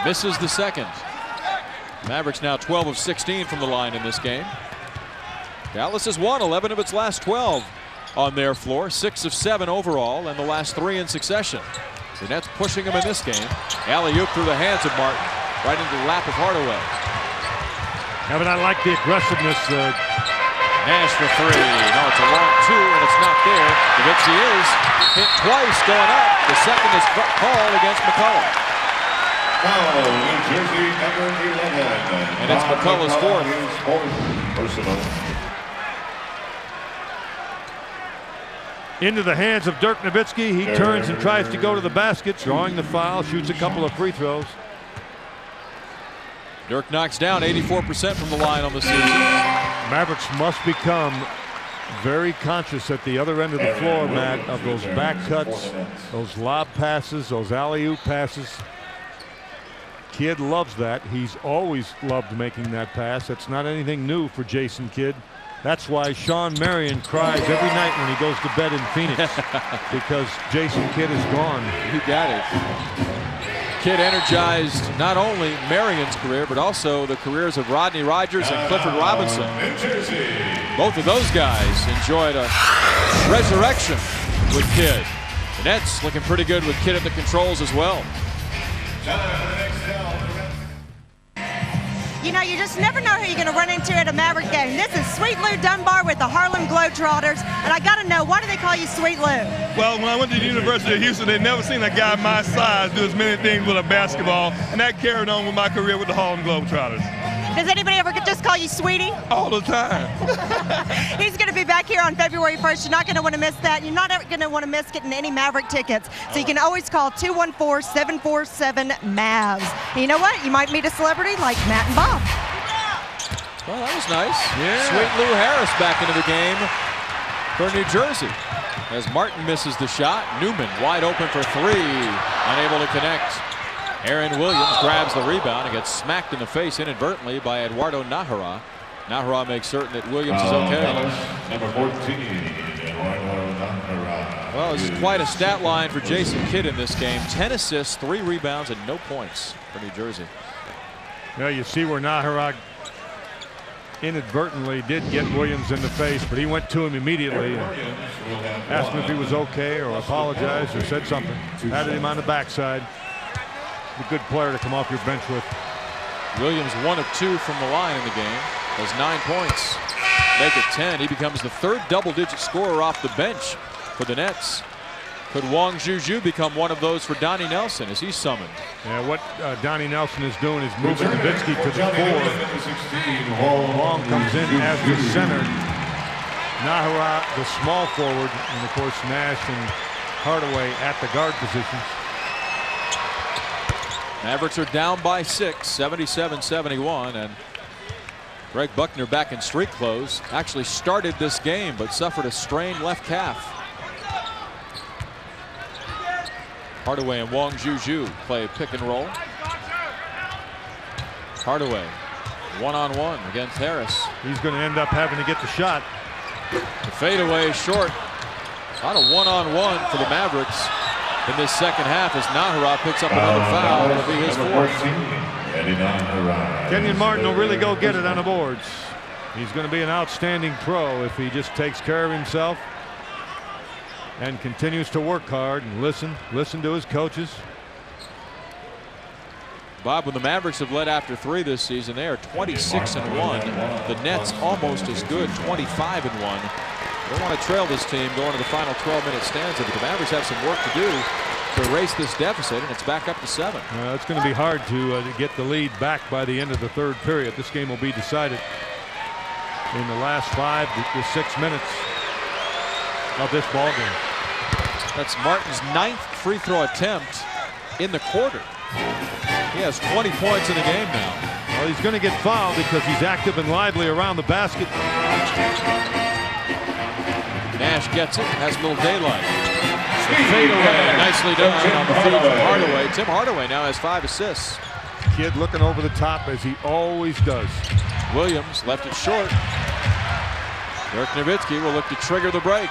Speaker 1: Misses the second. Mavericks now 12 of 16 from the line in this game. Dallas has won 11 of its last 12 on their floor, 6 of 7 overall, and the last 3 in succession. The Nets pushing him in this game. Alley-oop through the hands of Martin, right into the lap of Hardaway.
Speaker 2: Yeah, but I like the aggressiveness.
Speaker 1: Nash for three. No, it's a long two, and it's not there. Nowitzki is hit twice going up. The second is called against McCullough.
Speaker 4: New Jersey, number 11.
Speaker 1: And it's McCullough's fourth.
Speaker 4: Personal.
Speaker 2: Into the hands of Dirk Nowitzki. He turns and tries to go to the basket, drawing the foul, shoots a couple of free throws.
Speaker 1: Dirk knocks down 84% from the line on the season.
Speaker 2: Mavericks must become very conscious at the other end of the floor, Matt, of those back cuts, those lob passes, those alley-oop passes. Kidd loves that. He's always loved making that pass. That's not anything new for Jason Kidd. That's why Sean Marion cries every night when he goes to bed in Phoenix, because Jason Kidd is gone.
Speaker 1: You got it. Kidd energized not only Marion's career, but also the careers of Rodney Rogers and Clifford Robinson. Both of those guys enjoyed a resurrection with Kidd. The Nets looking pretty good with Kidd at the controls as well.
Speaker 6: You know, you just never know who you're going to run into at a Maverick game. This is Sweet Lou Dunbar with the Harlem Globetrotters, and I got to know, why do they call you Sweet Lou?
Speaker 7: Well, when I went to the University of Houston, they'd never seen a guy my size do as many things with a basketball, and that carried on with my career with the Harlem Globetrotters.
Speaker 6: Does anybody ever just call you Sweetie?
Speaker 7: All the time.
Speaker 6: He's going to be back here on February 1st. You're not going to want to miss that. You're not ever going to want to miss getting any Maverick tickets. So you can always call 214-747-MAVS. And you know what? You might meet a celebrity like Matt and Bob.
Speaker 1: Well, that was nice.
Speaker 2: Yeah.
Speaker 1: Sweet Lou Harris back into the game for New Jersey. As Martin misses the shot, Newman wide open for three. Unable to connect. Aaron Williams grabs the rebound and gets smacked in the face inadvertently by Eduardo Nahara. Nahara makes certain that Williams is okay.
Speaker 4: Number 14, Eduardo Nahara.
Speaker 1: Well, this is quite a stat line for Jason Kidd in this game. 10 assists, 3 rebounds, and no points for New Jersey.
Speaker 2: Now you see where Nahara inadvertently did get Williams in the face, but he went to him immediately and asked him if he was okay or apologized or said something. Patted him on the backside. A good player to come off your bench with.
Speaker 1: Williams 1 of 2 from the line in the game. Has 9 points. Make it 10. He becomes the third double-digit scorer off the bench for the Nets. Could Wong Juju become one of those for Donnie Nelson as he's summoned?
Speaker 2: Yeah, what Donnie Nelson is doing is moving Nowitzki to the 4. Wong comes in as the center. Nahara, the small forward, and of course Nash and Hardaway at the guard positions.
Speaker 1: Mavericks are down by 6, 77-71, and Greg Buckner back in street clothes. Actually started this game, but suffered a strained left calf. Hardaway and Wong Juju play pick and roll. Hardaway, one-on-one against Harris.
Speaker 2: He's going to end up having to get the shot.
Speaker 1: The fadeaway is short. Not a one-on-one for the Mavericks in this second half as Nahara picks up another foul. It'll be his 4th.
Speaker 2: Kenyon Martin will really go get it on the boards. He's going to be an outstanding pro if he just takes care of himself and continues to work hard and listen to his coaches.
Speaker 1: Bob, when the Mavericks have led after 3 this season, they are 26-1. The Nets almost as good, 25-1. They don't want to trail this team going to the final 12-minute stanza, but the Mavericks have some work to do to erase this deficit, and it's back up to 7.
Speaker 2: It's going to be hard to get the lead back by the end of the 3rd period. This game will be decided in the last 5 to 6 minutes of this ball game.
Speaker 1: That's Martin's 9th free throw attempt in the quarter. He has 20 points in the game now.
Speaker 2: Well, he's going to get fouled because he's active and lively around the basket.
Speaker 1: Nash gets it, has a little daylight. The fadeaway, nicely done on the feed from Hardaway. Tim Hardaway now has 5 assists.
Speaker 2: Kid looking over the top as he always does.
Speaker 1: Williams left it short. Dirk Nowitzki will look to trigger the break.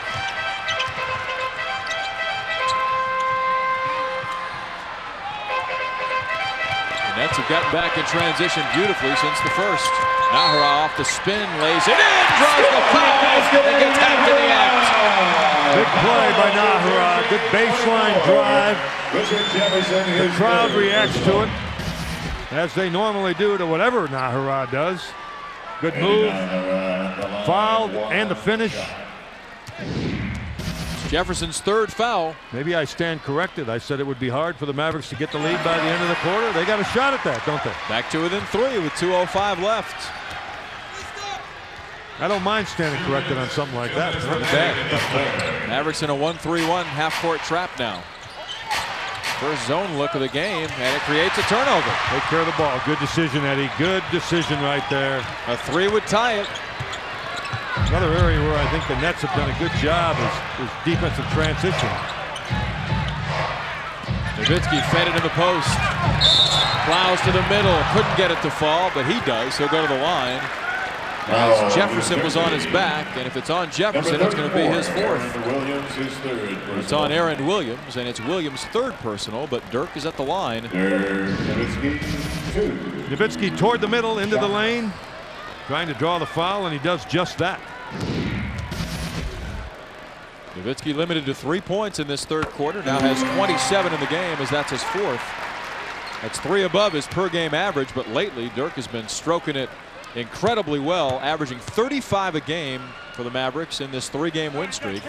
Speaker 1: The Nets have gotten back in transition beautifully since the first. Nahara off the spin, lays it in, draws the foul, and gets tapped in the act.
Speaker 2: Big play by Nahara. Good baseline drive. The crowd reacts to it, as they normally do to whatever Nahara does. Good move. Foul and the finish.
Speaker 1: Jefferson's 3rd foul.
Speaker 2: Maybe I stand corrected. I said it would be hard for the Mavericks to get the lead by the end of the quarter. They got a shot at that, don't they?
Speaker 1: Back to within 3 with 2:05 left.
Speaker 2: I don't mind standing corrected on something like that. It's not bad.
Speaker 1: Mavericks in a 1-3-1 half-court trap now. First zone look of the game, and it creates a turnover.
Speaker 2: Take care of the ball. Good decision, Eddie. Good decision right there.
Speaker 1: A 3 would tie it.
Speaker 2: Another area where I think the Nets have done a good job is defensive transition.
Speaker 1: Nowitzki fed it in the post. Plows to the middle. Couldn't get it to fall, but he does. He'll go to the line. As Jefferson was on his back, and if it's on Jefferson, it's going to be his 4th. It's on Aaron Williams, and it's Williams' 3rd personal, but Dirk is at the line.
Speaker 2: Nowitzki toward the middle, into the lane, trying to draw the foul, and he does just that.
Speaker 1: Nowitzki limited to 3 points in this 3rd quarter, now has 27 in the game, as that's his 4th. That's 3 above his per-game average, but lately Dirk has been stroking it incredibly well, averaging 35 a game for the Mavericks in this 3-game win streak.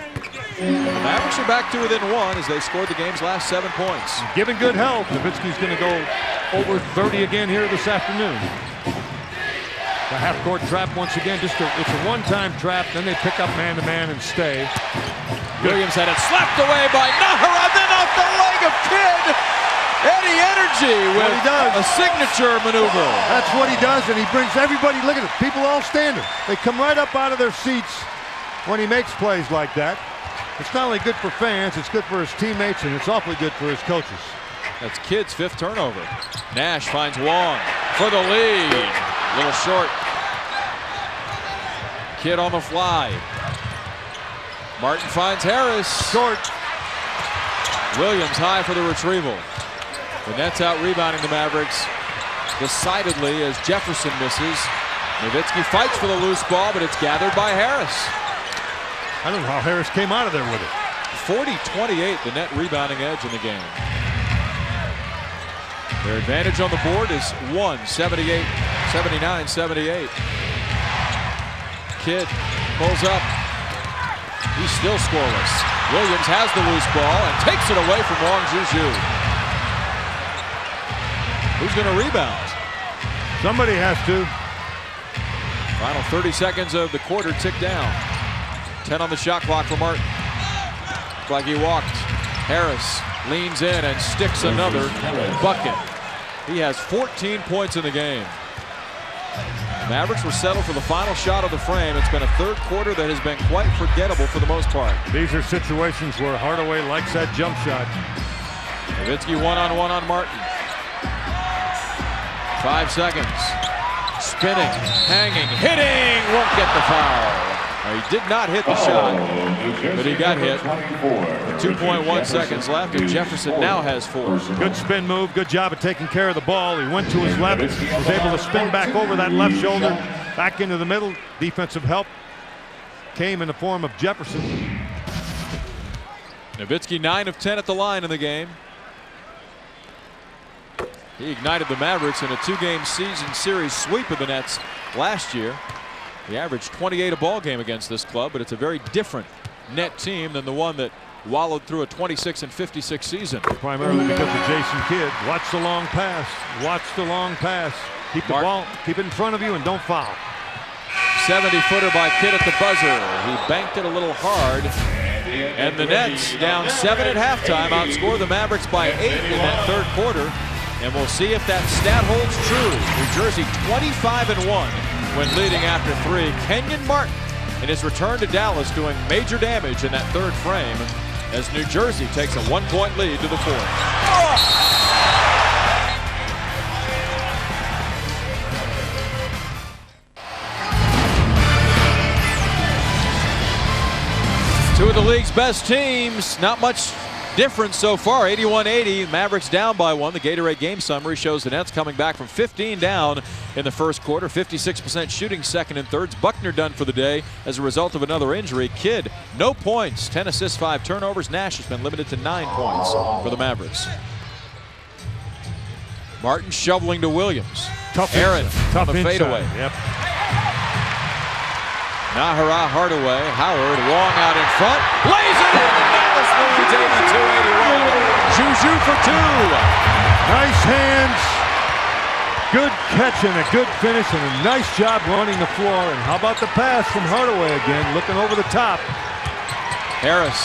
Speaker 1: And the Mavericks are back to within 1 as they scored the game's last 7 points.
Speaker 2: Given good health, Nowitzki's going to go over 30 again here this afternoon. The half-court trap once again. It's a one-time trap. Then they pick up man-to-man and stay.
Speaker 1: Williams had it slapped away by Nahara, then off the leg of Kidd. Eddie Energy with a signature maneuver.
Speaker 2: That's what he does, and he brings everybody. Look at it. People all standing. They come right up out of their seats when he makes plays like that. It's not only good for fans, it's good for his teammates, and it's awfully good for his coaches.
Speaker 1: That's Kidd's 5th turnover. Nash finds Wong for the lead. A little short. Kidd on the fly. Martin finds Harris.
Speaker 2: Short.
Speaker 1: Williams high for the retrieval. The Nets out rebounding the Mavericks decidedly as Jefferson misses. Nowitzki fights for the loose ball, but it's gathered by Harris.
Speaker 2: I don't know how Harris came out of there with it.
Speaker 1: 40-28, the net rebounding edge in the game. Their advantage on the board is 79-78. Kidd pulls up. He's still scoreless. Williams has the loose ball and takes it away from Wong Juju. Who's going to rebound?
Speaker 2: Somebody has to.
Speaker 1: Final 30 seconds of the quarter tick down. 10 on the shot clock for Martin. Looks like he walked. Harris leans in and sticks another bucket. He has 14 points in the game. The Mavericks were settled for the final shot of the frame. It's been a third quarter that has been quite forgettable for the most part.
Speaker 2: These are situations where Hardaway likes that jump shot.
Speaker 1: Nowitzki one-on-one on Martin. 5 seconds. Spinning, hanging, hitting, won't get the foul. Now, he did not hit the shot, but he got hit. 2.1 seconds left, and Jefferson now has 4.
Speaker 2: Good spin move, good job of taking care of the ball. He went to his left, was able to spin back over that left shoulder, back into the middle. Defensive help came in the form of Jefferson.
Speaker 1: Nowitzki 9 of 10 at the line in the game. He ignited the Mavericks in a 2-game season series sweep of the Nets last year. He averaged 28 a ball game against this club, but it's a very different net team than the one that wallowed through a 26-56 season.
Speaker 2: Primarily because of Jason Kidd. Watch the long pass. Watch the long pass. Keep the ball, keep it in front of you, and don't foul.
Speaker 1: 70-footer by Kidd at the buzzer. He banked it a little hard. And the Nets, down 7 at halftime, outscore the Mavericks by 8 in that third quarter. And we'll see if that stat holds true. New Jersey 25-1 when leading after 3. Kenyon Martin in his return to Dallas doing major damage in that third frame as New Jersey takes a 1-point lead to the fourth. Two of the league's best teams, not much difference so far. 81-80, Mavericks down by 1. The Gatorade game summary shows the Nets coming back from 15 down in the first quarter. 56% shooting second and thirds. Buckner done for the day as a result of another injury. Kidd, no points, 10 assists, 5 turnovers. Nash has been limited to 9 points for the Mavericks. Martin shoveling to Williams. Aaron on the fadeaway.
Speaker 2: Yep.
Speaker 1: Nahara, Hardaway, Howard, Wong out in front, lays it in, and Dallas leads 82-81. Juju for 2.
Speaker 2: Nice hands, good catch and a good finish, and a nice job running the floor. And how about the pass from Hardaway again, looking over the top.
Speaker 1: Harris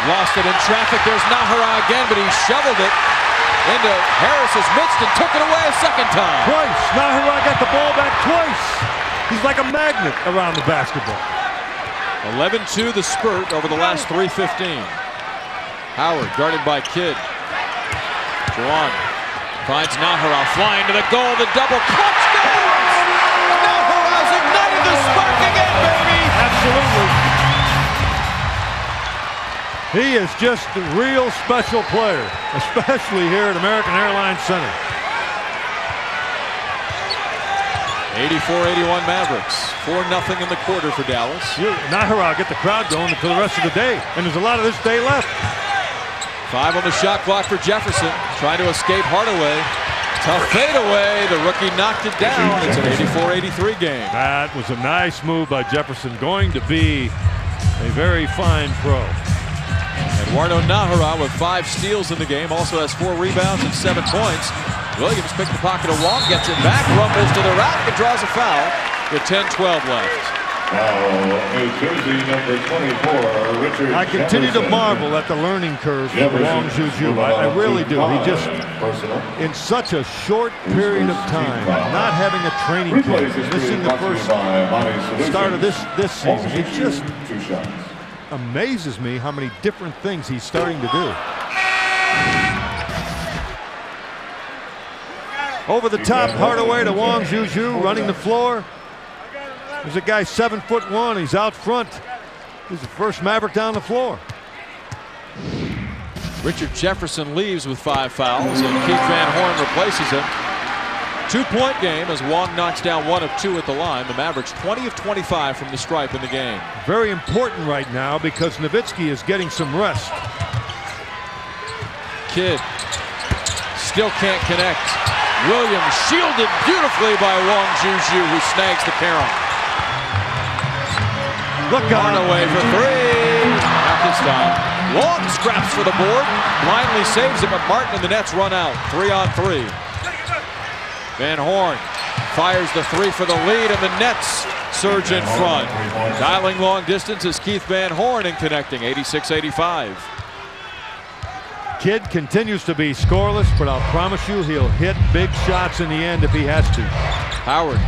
Speaker 1: lost it in traffic. There's Nahara again, but he shoveled it into Harris's midst and took it away a second time.
Speaker 2: Twice. Nahara got the ball back twice. He's like a magnet around the basketball.
Speaker 1: 11-2 the spurt over the last 3:15. Howard guarded by Kidd. Juwan finds Nahara flying to the goal. The double clutch goes! Nahara's ignited the spark again, baby!
Speaker 2: Absolutely. He is just a real special player, especially here at American Airlines Center.
Speaker 1: 84-81 Mavericks. 4-0 in the quarter for Dallas.
Speaker 2: Nahara get the crowd going for the rest of the day, and there's a lot of this day left.
Speaker 1: 5 on the shot clock for Jefferson. Trying to escape Hardaway. Tough fadeaway. The rookie knocked it down. It's an 84-83 game.
Speaker 2: That was a nice move by Jefferson. Going to be a very fine pro.
Speaker 1: Eduardo Nahara with 5 steals in the game. Also has 4 rebounds and 7 points. Williams picked the pocket of Wong, gets it back, rumbles to the rack, and draws a foul with 10-12 left.
Speaker 4: New Jersey number 24, Richard
Speaker 2: I continue to
Speaker 4: Jefferson.
Speaker 2: marvel at the learning curve for Wong Juju. I really do. He just, in such a short period of time, not having a training camp, missing the first start of this season, it just amazes me how many different things he's starting to do. Over the top, Hardaway to Wong Juju, running the floor. There's a guy 7'1". He's out front. He's the first Maverick down the floor.
Speaker 1: Richard Jefferson leaves with 5 fouls, and Keith Van Horn replaces him. 2-point game as Wong knocks down 1 of 2 at the line. The Mavericks 20 of 25 from the stripe in the game.
Speaker 2: Very important right now because Nowitzki is getting some rest.
Speaker 1: Kidd still can't connect. Williams shielded beautifully by Wong Juju, who snags the carom.
Speaker 2: Look out.
Speaker 1: Hardaway for 3. Knocked time. Long scraps for the board. Blindly saves it, but Martin and the Nets run out. 3-on-3. Van Horn fires the three for the lead, and the Nets surge in front. Dialing long distance is Keith Van Horn and connecting. 86-85.
Speaker 2: Kidd continues to be scoreless, but I'll promise you he'll hit big shots in the end if he has to.
Speaker 1: Howard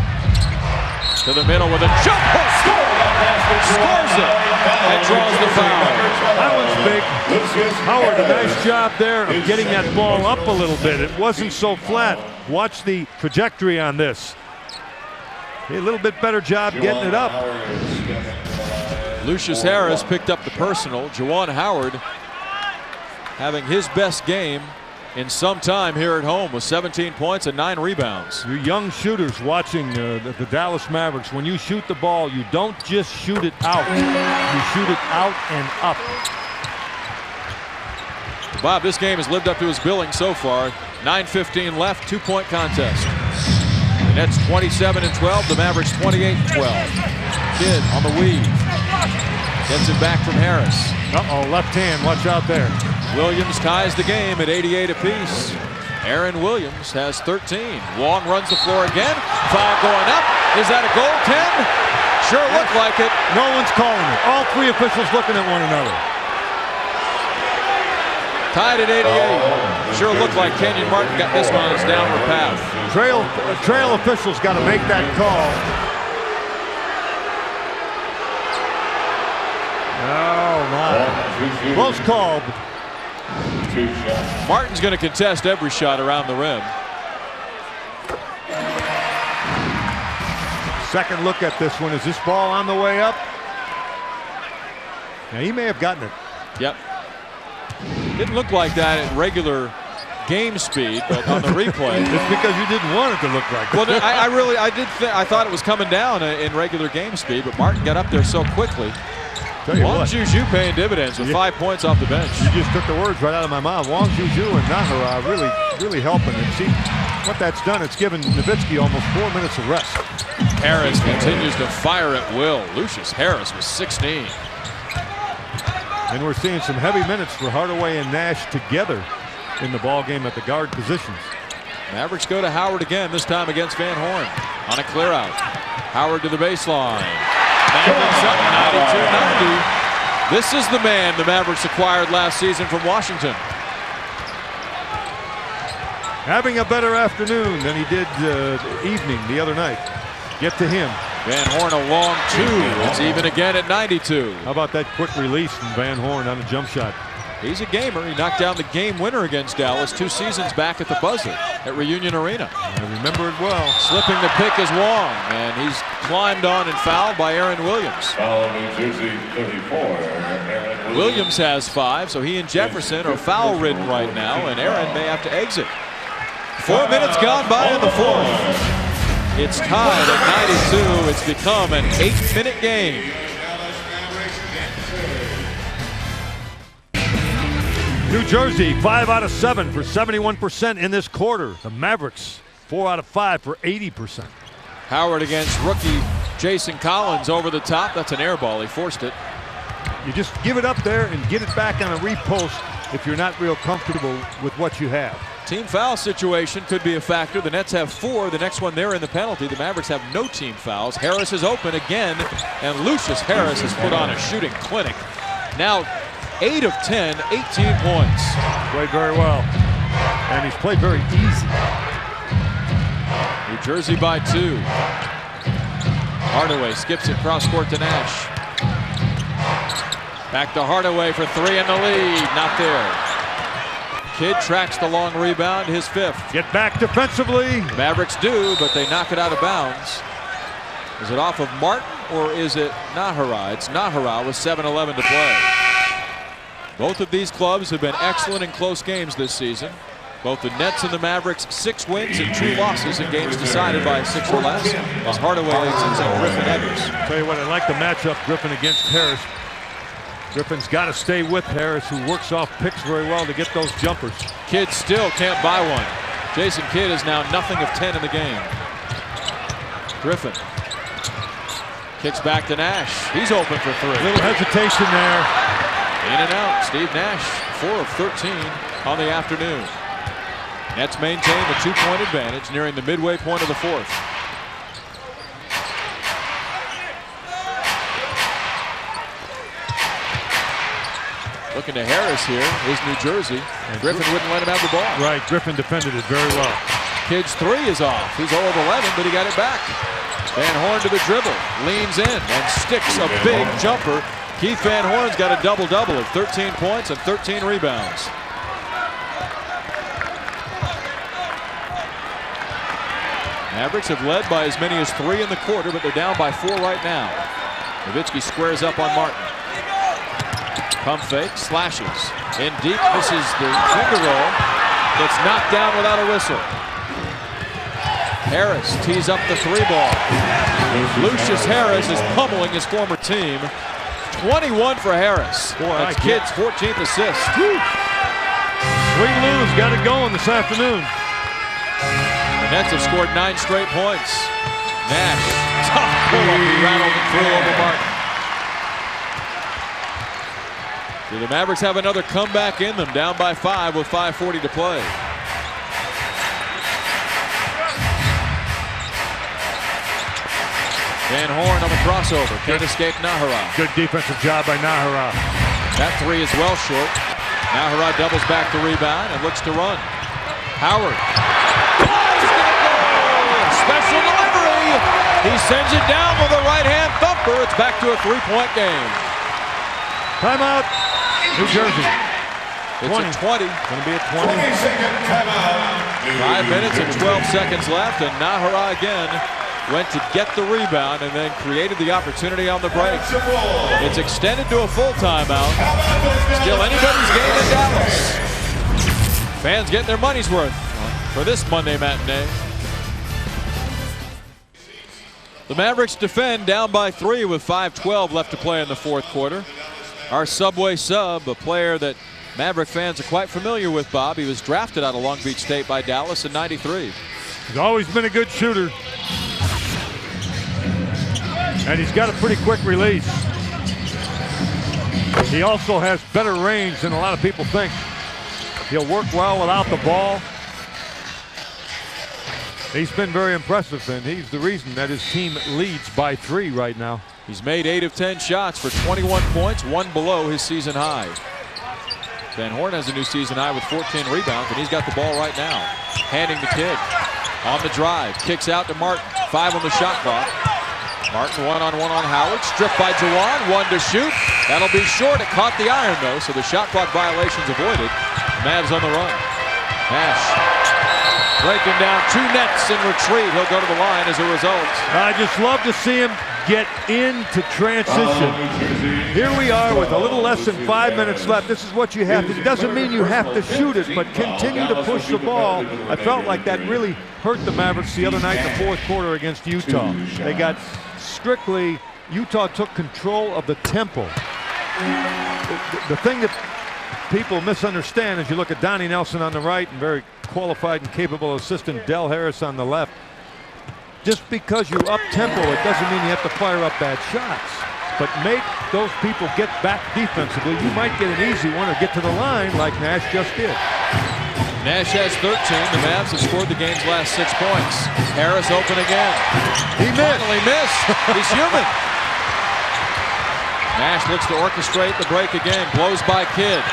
Speaker 1: to the middle with a jump hook. Scores it and draws the foul.
Speaker 2: That was big. Howard, a nice job there of getting that ball up a little bit. It wasn't so flat. Watch the trajectory on this. A little bit better job getting it up.
Speaker 1: Lucius Harris picked up the personal. Juwan Howard having his best game in some time here at home with 17 points and 9 rebounds.
Speaker 2: You young shooters watching the Dallas Mavericks, when you shoot the ball, you don't just shoot it out. You shoot it out and up.
Speaker 1: Bob, this game has lived up to his billing so far. 9:15 left, 2-point contest. The Nets 27-12, the Mavericks 28-12. Kidd on the weave. Gets it back from Harris.
Speaker 2: Uh-oh, left hand, watch out there.
Speaker 1: Williams ties the game at 88 apiece. Aaron Williams has 13. Wong runs the floor again. Foul going up. Is that a goal, 10? Sure looked like it.
Speaker 2: No one's calling it. All three officials looking at one another.
Speaker 1: Tied at 88. Sure looked like Kenyon Martin got this one on his downward path.
Speaker 2: Trail officials got to make that call. Oh, my. Close call.
Speaker 1: Martin's going to contest every shot around the rim.
Speaker 2: Second look at this one. Is this ball on the way up? Now, he may have gotten it.
Speaker 1: Yep. Didn't look like that at regular game speed, but on the replay.
Speaker 2: It's because you didn't want it to look like that.
Speaker 1: Well, I thought it was coming down in regular game speed, but Martin got up there so quickly. Wong Juju paying dividends with 5 points off the bench.
Speaker 2: You just took the words right out of my mouth. Wong Juju and Nahara really helping. And see what that's done. It's given Nowitzki almost 4 minutes of rest.
Speaker 1: Harris continues to fire at will. Lucius Harris was 16.
Speaker 2: And we're seeing some heavy minutes for Hardaway and Nash together in the ball game at the guard positions.
Speaker 1: Mavericks go to Howard again, this time against Van Horn on a clear out. Howard to the baseline. Mavericks up 92-90. This is the man the Mavericks acquired last season from Washington.
Speaker 2: Having a better afternoon than he did evening the other night. Get to him.
Speaker 1: Van Horn a long two. It's even again at 92.
Speaker 2: How about that quick release from Van Horn on a jump shot?
Speaker 1: He's a gamer. He knocked down the game winner against Dallas 2 seasons back at the buzzer at Reunion Arena.
Speaker 2: I remember it well.
Speaker 1: Slipping the pick is Wong, and he's climbed on and fouled by Aaron Williams.
Speaker 4: Foul New Jersey 34. Aaron
Speaker 1: Williams has 5, so he and Jefferson are foul ridden right now, and Aaron may have to exit. 4 minutes gone by in the fourth. It's tied at 92. It's become an 8-minute game.
Speaker 2: New Jersey 5 out of 7 for 71% in this quarter. The Mavericks 4 out of 5 for 80%.
Speaker 1: Howard against rookie Jason Collins over the top. That's an air ball. He forced it.
Speaker 2: You just give it up there and get it back on a repost if you're not real comfortable with what you have.
Speaker 1: Team foul situation could be a factor. The Nets have 4. The next one they're in the penalty. The Mavericks have no team fouls. Harris is open again, and Lucius Harris has put on a shooting clinic. Now 8 of 10, 18 points.
Speaker 2: Played very well, and he's played very easy.
Speaker 1: New Jersey by 2. Hardaway skips it cross court to Nash. Back to Hardaway for 3 in the lead. Not there. Kidd tracks the long rebound, his 5th.
Speaker 2: Get back defensively.
Speaker 1: Mavericks do, but they knock it out of bounds. Is it off of Martin or is it Nahara? It's Nahara with 7:11 to play. Both of these clubs have been excellent in close games this season. Both the Nets and the Mavericks 6 wins and 2 losses in games decided by 6 or less. As Hardaway exits and Griffin enters.
Speaker 2: Tell you what, I like the matchup, Griffin against Harris. Griffin's got to stay with Harris, who works off picks very well to get those jumpers.
Speaker 1: Kidd still can't buy one. Jason Kidd is now nothing of 10 in the game. Griffin kicks back to Nash. He's open for 3.
Speaker 2: Little hesitation there.
Speaker 1: In and out. Steve Nash, 4 of 13 on the afternoon. Nets maintain the 2-point advantage nearing the midway point of the fourth. Looking to Harris here is New Jersey. And Griffin wouldn't let him have the ball.
Speaker 2: Right, Griffin defended it very well.
Speaker 1: Kidd's 3 is off. He's 0 of 11, but he got it back. Van Horn to the dribble, leans in and sticks a big jumper. Keith Van Horn's got a double-double of 13 points and 13 rebounds. Mavericks have led by as many as 3 in the quarter, but they're down by 4 right now. Nowitzki squares up on Martin. Pump fake, slashes. In deep, misses the finger roll. Gets knocked down without a whistle. Harris tees up the 3 ball. Lucius Harris is pummeling his former team. 21 for Harris.
Speaker 2: Boy,
Speaker 1: that's Kidd's 14th assist.
Speaker 2: Swing Lou's got it going this afternoon.
Speaker 1: The Nets have scored 9 straight points. Nash, tough pull-up, he rattled it through over Martin. So the Mavericks have another comeback in them, down by 5 with 5:40 to play. Van Horn on the crossover, can't escape Nahara.
Speaker 2: Good defensive job by Nahara.
Speaker 1: That 3 is well short. Nahara doubles back the rebound and looks to run. Howard. Special delivery. He sends it down with a right-hand thumper. It's back to a 3-point game.
Speaker 2: Timeout. New Jersey.
Speaker 1: It's 20. A 20.
Speaker 2: Going to be a 20.
Speaker 4: 20-second timeout.
Speaker 1: 5 minutes and 12 seconds left, and Nahara again went to get the rebound and then created the opportunity on the break. It's extended to a full timeout. Still anybody's game in Dallas. Fans getting their money's worth for this Monday matinee. The Mavericks defend down by 3 with 5:12 left to play in the fourth quarter. Our Subway sub, a player that Maverick fans are quite familiar with, Bob. He was drafted out of Long Beach State by Dallas in '93.
Speaker 2: He's always been a good shooter. And he's got a pretty quick release. He also has better range than a lot of people think. He'll work well without the ball. He's been very impressive, and he's the reason that his team leads by 3 right now.
Speaker 1: He's made 8 of 10 shots for 21 points, 1 below his season high. Van Horn has a new season high with 14 rebounds, and he's got the ball right now. Handing the Kidd on the drive, kicks out to Martin. 5 on the shot clock. Martin one-on-one on Howard, stripped by Jawan, 1 to shoot. That'll be short. It caught the iron though, so the shot clock violation's avoided. Mavs on the run. Nash breaking down 2 nets in retreat. He'll go to the line as a result.
Speaker 2: I just love to see him get into transition. Here we are with a little less than 5 minutes left. This is what you have to do. It doesn't mean you have to shoot it, but continue to push the ball. I felt like that really hurt the Mavericks the other night in the fourth quarter against Utah. They got strictly, Utah took control of the tempo. The thing that people misunderstand is you look at Donnie Nelson on the right and very qualified and capable assistant Del Harris on the left. Just because you're up tempo, it doesn't mean you have to fire up bad shots. But make those people get back defensively. You might get an easy one or get to the line like Nash just did.
Speaker 1: Nash has 13. The Mavs have scored the game's last 6 points. Harris open again.
Speaker 2: He
Speaker 1: finally missed. He's human. Nash looks to orchestrate the break again. Blows by Kidd.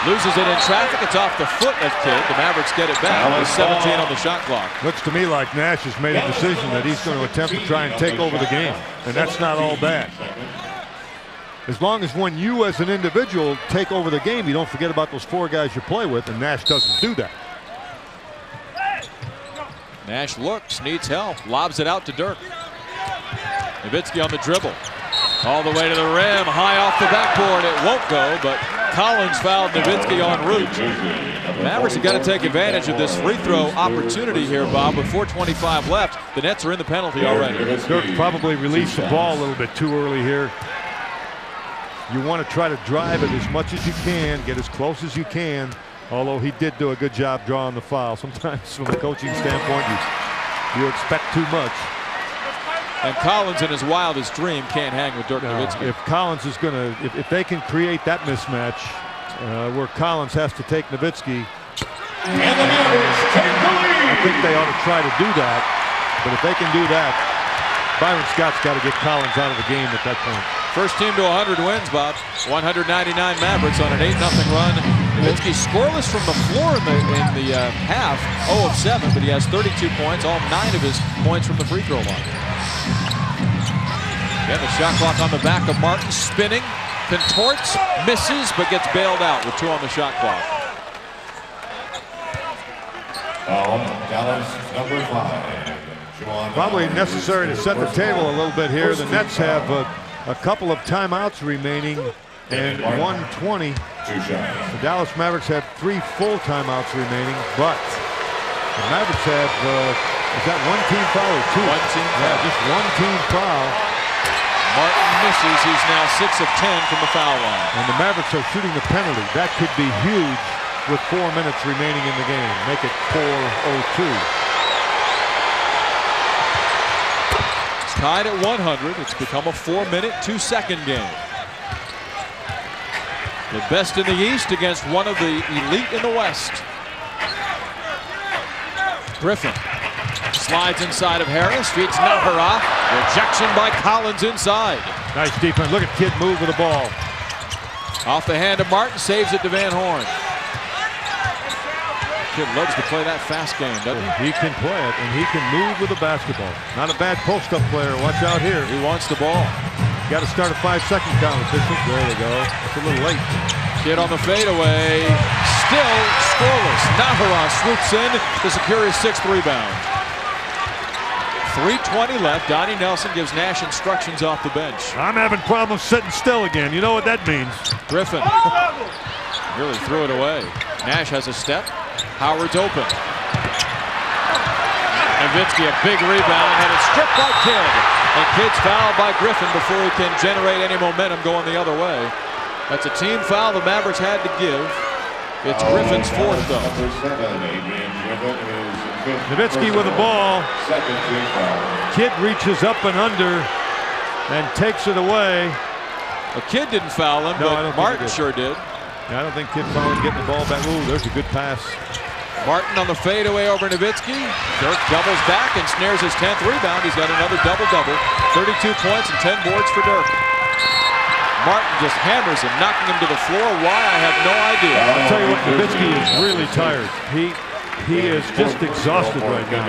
Speaker 1: Loses it in traffic. It's off the foot of Kidd. The Mavericks get it back with 17 on the shot clock.
Speaker 2: Looks to me like Nash has made a decision that he's going to attempt to try and take over the game. And that's not all bad. As long as when you as an individual take over the game, you don't forget about those 4 guys you play with, and Nash doesn't do that.
Speaker 1: Nash looks, needs help, lobs it out to Dirk. Nowitzki on the dribble. All the way to the rim, high off the backboard. It won't go, but Collins fouled Nowitzki en route. The Mavericks have got to take advantage of this free throw opportunity here, Bob, with 4:25 left. The Nets are in the penalty already.
Speaker 2: Dirk probably released the ball a little bit too early here. You want to try to drive it as much as you can, get as close as you can, although he did do a good job drawing the foul. Sometimes from a coaching standpoint, you expect too much.
Speaker 1: And Collins in his wildest dream can't hang with Dirk Nowitzki.
Speaker 2: If Collins is going to, if they can create that mismatch where Collins has to take Nowitzki,
Speaker 4: And the Mavericks take the lead.
Speaker 2: I think they ought to try to do that. But if they can do that, Byron Scott's got to get Collins out of the game at that point.
Speaker 1: First team to 100 wins, Bob. 199 Mavericks on an 8-0 run. Nowitzki scoreless from the floor in the half, 0 of 7, but he has 32 points, all 9 of his points from the free throw line. Again, the shot clock on the back of Martin, spinning, contorts, misses, but gets bailed out with 2 on the shot clock.
Speaker 4: Dallas number 5.
Speaker 2: Probably necessary to set the table a little bit here. The Nets have a couple of timeouts remaining and 1:20. The Dallas Mavericks have 3 full timeouts remaining, but the Mavericks have, is that 1 team foul or 2?
Speaker 1: 1 team foul.
Speaker 2: Yeah, just 1 team foul.
Speaker 1: Martin misses. He's now 6 of 10 from the foul line.
Speaker 2: And the Mavericks are shooting the penalty. That could be huge with 4 minutes remaining in the game. Make it 4:02.
Speaker 1: Tied at 100. It's become a 4-minute, 2-second game. The best in the East against one of the elite in the West. Griffin slides inside of Harris, feeds Nahara. Rejection by Collins inside.
Speaker 2: Nice defense. Look at Kidd move with the ball.
Speaker 1: Off the hand of Martin, saves it to Van Horn. Kidd loves to play that fast game, doesn't he?
Speaker 2: He can play it, and he can move with the basketball. Not a bad post-up player. Watch out here.
Speaker 1: He wants the ball.
Speaker 2: Got to start a 5-second count, officials. There they go. It's a little late.
Speaker 1: Kidd on the fadeaway. Still scoreless. Nahara swoops in to secure his 6th rebound. 3:20 left. Donnie Nelson gives Nash instructions off the bench.
Speaker 2: I'm having problems sitting still again. You know what that means.
Speaker 1: Griffin really threw it away. Nash has a step. Howard's open. Nowitzki, a big rebound, and it's stripped by Kidd. And Kidd's fouled by Griffin before he can generate any momentum going the other way. That's a team foul the Mavericks had to give. It's Griffin's 4th, though.
Speaker 2: Nowitzki with the ball. Kidd reaches up and under and takes it away.
Speaker 1: A Kidd didn't foul him,
Speaker 2: No, I
Speaker 1: but
Speaker 2: don't think
Speaker 1: Martin
Speaker 2: he did.
Speaker 1: sure did.
Speaker 2: I don't think Kidd fouled him getting the ball back. Ooh, there's a good pass.
Speaker 1: Martin on the fadeaway over Nowitzki. Dirk doubles back and snares his 10th rebound. He's got another double-double. 32 points and 10 boards for Dirk. Martin just hammers him, knocking him to the floor. Why, I have no idea.
Speaker 2: I'll tell you what, Nowitzki is really tired. He is just exhausted right now.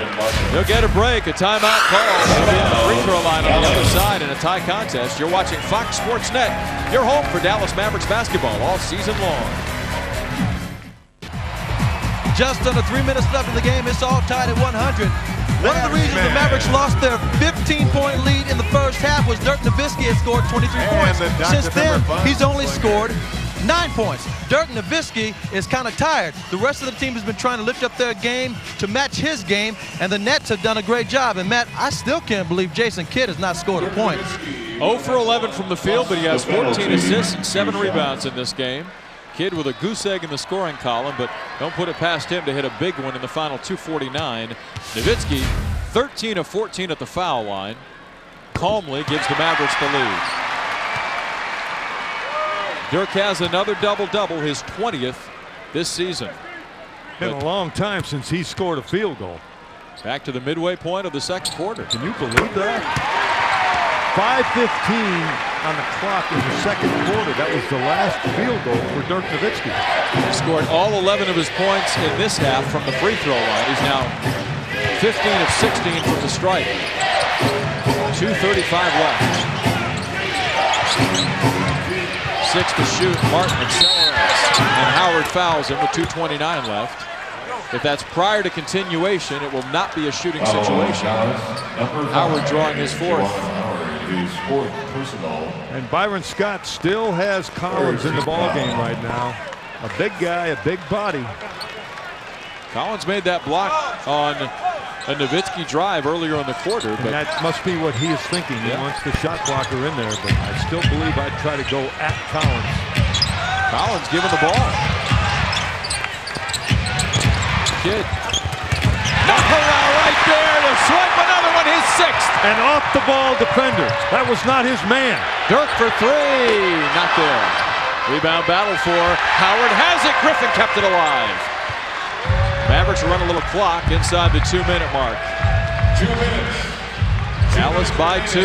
Speaker 1: He'll get a break, a timeout call. He'll be on the free throw line on the other side in a tie contest. You're watching Fox Sports Net, your home for Dallas Mavericks basketball all season long.
Speaker 3: Just under 3 minutes left in the game. It's all tied at 100. One of the reasons the Mavericks lost their 15-point lead in the first half was Dirk Nowitzki had scored 23 points. Since then, he's only scored 9 points. Dirk Nowitzki is kind of tired. The rest of the team has been trying to lift up their game to match his game, and the Nets have done a great job. And Matt, I still can't believe Jason Kidd has not scored a point.
Speaker 1: 0 for 11 from the field, but he has 14 assists and 7 rebounds in this game. Kidd with a goose egg in the scoring column, but don't put it past him to hit a big one in the final 2:49. Nowitzki, 13 of 14 at the foul line, calmly gives the Mavericks the lead. Dirk has another double-double, his 20th this season.
Speaker 2: Been a long time since he scored a field goal.
Speaker 1: Back to the midway point of the second quarter.
Speaker 2: Can you believe that? 5:15 on the clock in the second quarter. That was the last field goal for Dirk Nowitzki.
Speaker 1: He scored all 11 of his points in this half from the free throw line. He's now 15 of 16 from the stripe. 2:35 left. 6 to shoot. Martin accelerates, and Howard fouls him with 2:29 left. If that's prior to continuation, it will not be a shooting situation. Howard drawing his 4th.
Speaker 2: And Byron Scott still has Collins in the ballgame right now. A big guy, a big body.
Speaker 1: Collins made that block on a Nowitzki drive earlier in the quarter.
Speaker 2: And
Speaker 1: but
Speaker 2: that must be what he is thinking. He wants the shot blocker in there, but I still believe I'd try to go at Collins.
Speaker 1: Collins giving the ball. Kidd. Nahara right there to swipe, another one, his 6th.
Speaker 2: An off-the-ball defender. That was not his man.
Speaker 1: Dirk for 3, not there. Rebound battle for Howard, has it. Griffin kept it alive. Mavericks run a little clock inside the 2-minute mark.
Speaker 4: 2 minutes.
Speaker 1: Dallas by 2.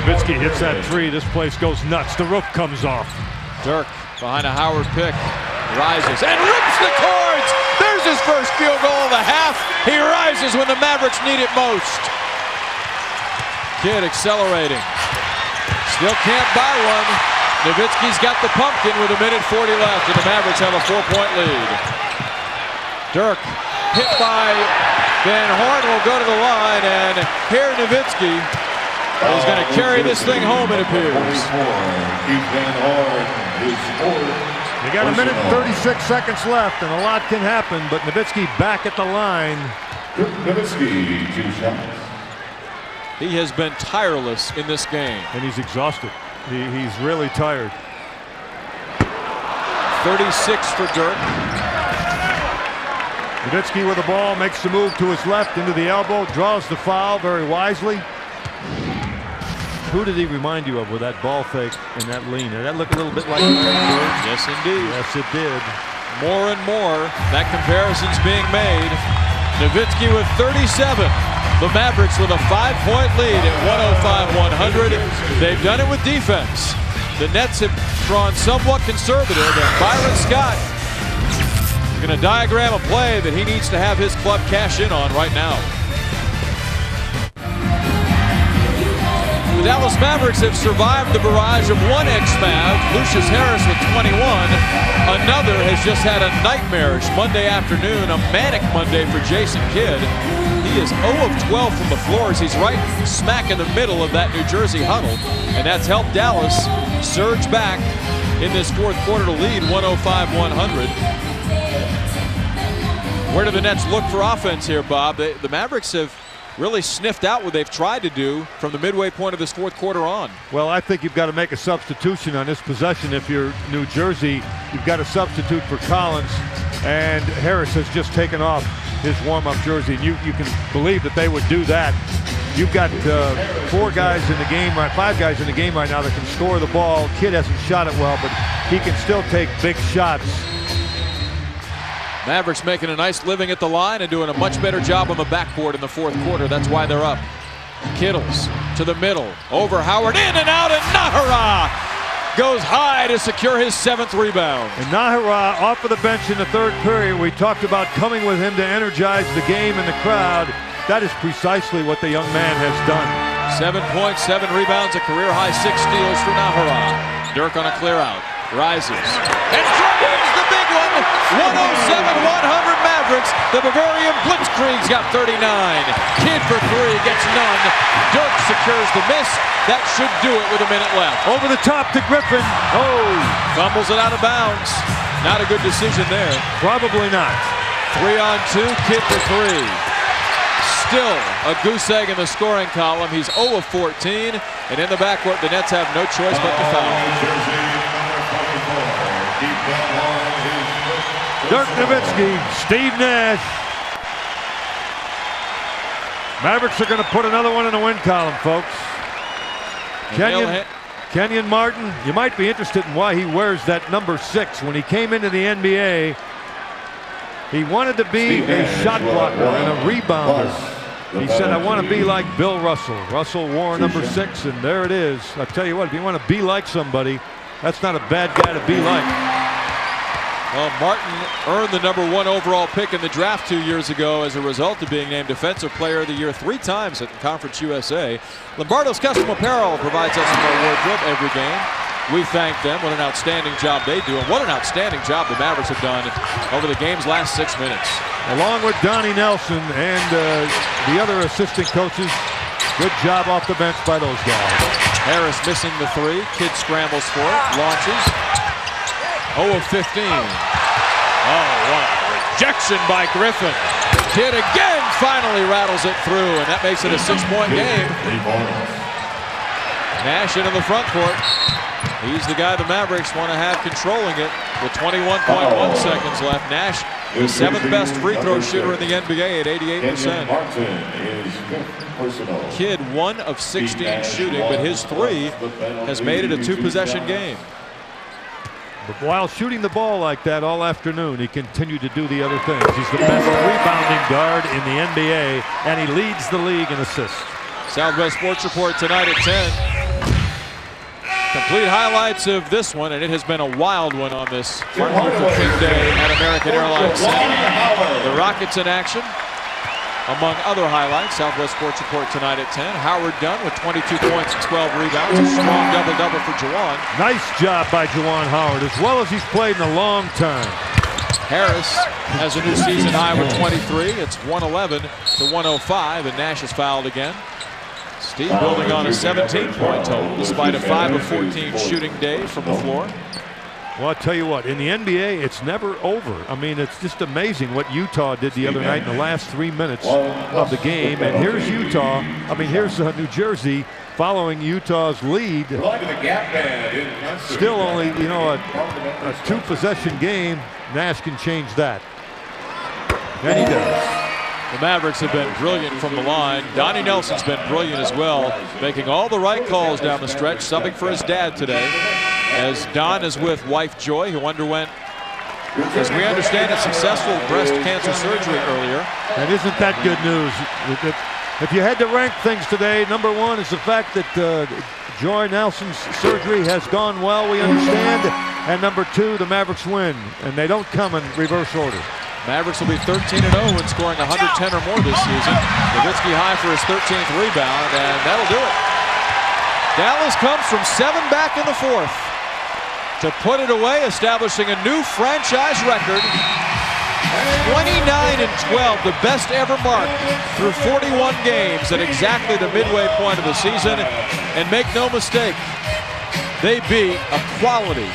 Speaker 2: Nowitzki hits that 3. This place goes nuts. The roof comes off.
Speaker 1: Dirk behind a Howard pick. Rises and rips the cords. There's his first field goal of the half. He rises when the Mavericks need it most. Kidd accelerating. Still can't buy one. Nowitzki's got the pumpkin with 1:40 left, and the Mavericks have a 4-point lead. Dirk hit by Van Horn will go to the line, and here Nowitzki is going to carry this thing home, it appears.
Speaker 2: You got 1 minute and 36 seconds left, and a lot can happen, but Nowitzki back at the line.
Speaker 4: Nowitzki, 2 shots.
Speaker 1: He has been tireless in this game.
Speaker 2: And he's exhausted. He's really tired.
Speaker 1: 36 for Dirk.
Speaker 2: Nowitzki with the ball, makes the move to his left into the elbow, draws the foul very wisely. Who did he remind you of with that ball fake and that lean? Did that look a little bit like
Speaker 1: Yes, indeed.
Speaker 2: Yes, it did.
Speaker 1: More and more, that comparison's being made. Nowitzki with 37. The Mavericks with a 5-point lead at 105-100. They've done it with defense. The Nets have drawn somewhat conservative, and Byron Scott is going to diagram a play that he needs to have his club cash in on right now. The Dallas Mavericks have survived the barrage of one ex-Mav, Lucius Harris with 21. Another has just had a nightmarish Monday afternoon, a manic Monday for Jason Kidd. He is 0 of 12 from the floors. He's right smack in the middle of that New Jersey huddle, and that's helped Dallas surge back in this 4th quarter to lead 105-100. Where do the Nets look for offense here, Bob? The Mavericks have really sniffed out what they've tried to do from the midway point of this 4th quarter on.
Speaker 2: Well, I think you've got to make a substitution on this possession. If you're New Jersey, you've got to substitute for Collins, and Harris has just taken off his warm-up jersey, and you can believe that they would do that. You've got 4 guys in the game, 5 guys in the game right now that can score the ball. Kidd hasn't shot it well, but he can still take big shots.
Speaker 1: Mavericks making a nice living at the line and doing a much better job on the backcourt in the 4th quarter. That's why they're up. Kittles to the middle, over Howard, in and out, and Nahara goes high to secure his 7th rebound.
Speaker 2: And Nahara off of the bench in the 3rd period. We talked about coming with him to energize the game and the crowd. That is precisely what the young man has done.
Speaker 1: 7 points, 7 rebounds, a career-high 6 steals for Nahara. Dirk on a clear-out, rises, and drives the big one. 107-100 Mavericks. The Bavarian Blitzkrieg's got 39. Kidd for 3, gets none. Dirk secures the miss. That should do it with a minute left.
Speaker 2: Over the top to Griffin. Oh!
Speaker 1: Fumbles it out of bounds. Not a good decision there.
Speaker 2: Probably not.
Speaker 1: 3 on 2, Kidd for 3. Still a goose egg in the scoring column. He's 0 of 14. And in the backcourt, the Nets have no choice but to foul.
Speaker 2: Dirk Nowitzki, Steve Nash. Mavericks are going to put another one in the win column, folks. Kenyon Martin, you might be interested in why he wears that number 6. When he came into the NBA, he wanted to be a shot blocker and a rebounder. He said, I want to be like Bill Russell. Russell wore number 6, and there it is. I tell you what, if you want to be like somebody, that's not a bad guy to be like.
Speaker 1: Well, Martin earned the number 1 overall pick in the draft 2 years ago as a result of being named Defensive Player of the Year 3 times at the Conference USA. Lombardo's Custom Apparel provides us with our wardrobe every game. We thank them. What an outstanding job they do, and what an outstanding job the Mavericks have done over the game's last 6 minutes.
Speaker 2: Along with Donnie Nelson and the other assistant coaches, good job off the bench by those guys.
Speaker 1: Harris missing the 3. Kidd scrambles for it, launches. 0 of 15. Oh, what a rejection by Griffin. Kidd again finally rattles it through, and that makes it a 6-point game. Nash into the front court. He's the guy the Mavericks want to have controlling it with 21.1 seconds left. Nash, the 7th best free throw shooter in the NBA at 88%. Kidd 1 of 16 shooting, but his 3 has made it a 2-possession game.
Speaker 2: But while shooting the ball like that all afternoon, he continued to do the other things. He's the best rebounding guard in the NBA, and he leads the league in assists.
Speaker 1: Southwest Sports Report tonight at 10. Complete highlights of this one, and it has been a wild one on this Martin Luther King Day at American Airlines Center. The Rockets in action. Among other highlights, Southwest Sports Report tonight at 10. Howard Dunn with 22 points and 12 rebounds. A strong double-double for Juwan.
Speaker 2: Nice job by Juwan Howard, as well as he's played in a long time.
Speaker 1: Harris has a new season high with 23. It's 111 to 105, and Nash is fouled again. Steve building on a 17-point total despite a 5 of 14 shooting day from the floor.
Speaker 2: Well, I'll tell you what, in the NBA, it's never over. I mean, it's just amazing what Utah did the other night in the last 3 minutes of the game. And here's Utah. I mean, here's New Jersey following Utah's lead. Still only, you know, a 2-possession game. Nash can change that. And he does.
Speaker 1: The Mavericks have been brilliant from the line. Donnie Nelson's been brilliant as well, making all the right calls down the stretch, subbing for his dad today, as Don is with wife Joy, who underwent, as we understand it, successful breast cancer surgery earlier.
Speaker 2: And isn't that good news? If you had to rank things today, number 1 is the fact that Joy Nelson's surgery has gone well, we understand, and number 2, the Mavericks win, and they don't come in reverse order.
Speaker 1: Mavericks will be 13-0 and scoring 110 or more this season. Nowitzki high for his 13th rebound, and that'll do it. Dallas comes from 7 back in the 4th to put it away, establishing a new franchise record. 29-12, the best ever mark through 41 games at exactly the midway point of the season. And make no mistake, they beat a quality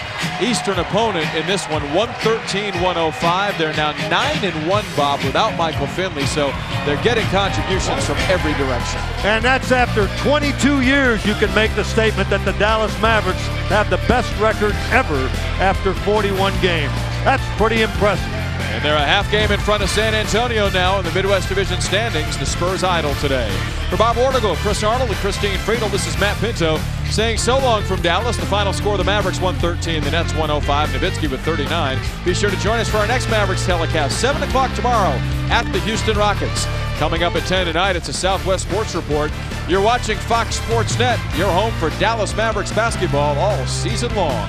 Speaker 1: Eastern opponent in this one, 113-105. They're now 9-1, Bob, without Michael Finley, so they're getting contributions from every direction.
Speaker 2: And that's after 22 years you can make the statement that the Dallas Mavericks have the best record ever after 41 games. That's pretty impressive.
Speaker 1: And they're a half game in front of San Antonio now in the Midwest Division standings. The Spurs idle today. For Bob Ortigal, Chris Arnold, and Christine Friedel, this is Matt Pinto saying so long from Dallas. The final score, the Mavericks 113, the Nets 105, Nowitzki with 39. Be sure to join us for our next Mavericks telecast, 7 o'clock tomorrow at the Houston Rockets. Coming up at 10 tonight, it's a Southwest Sports Report. You're watching Fox Sports Net, your home for Dallas Mavericks basketball all season long.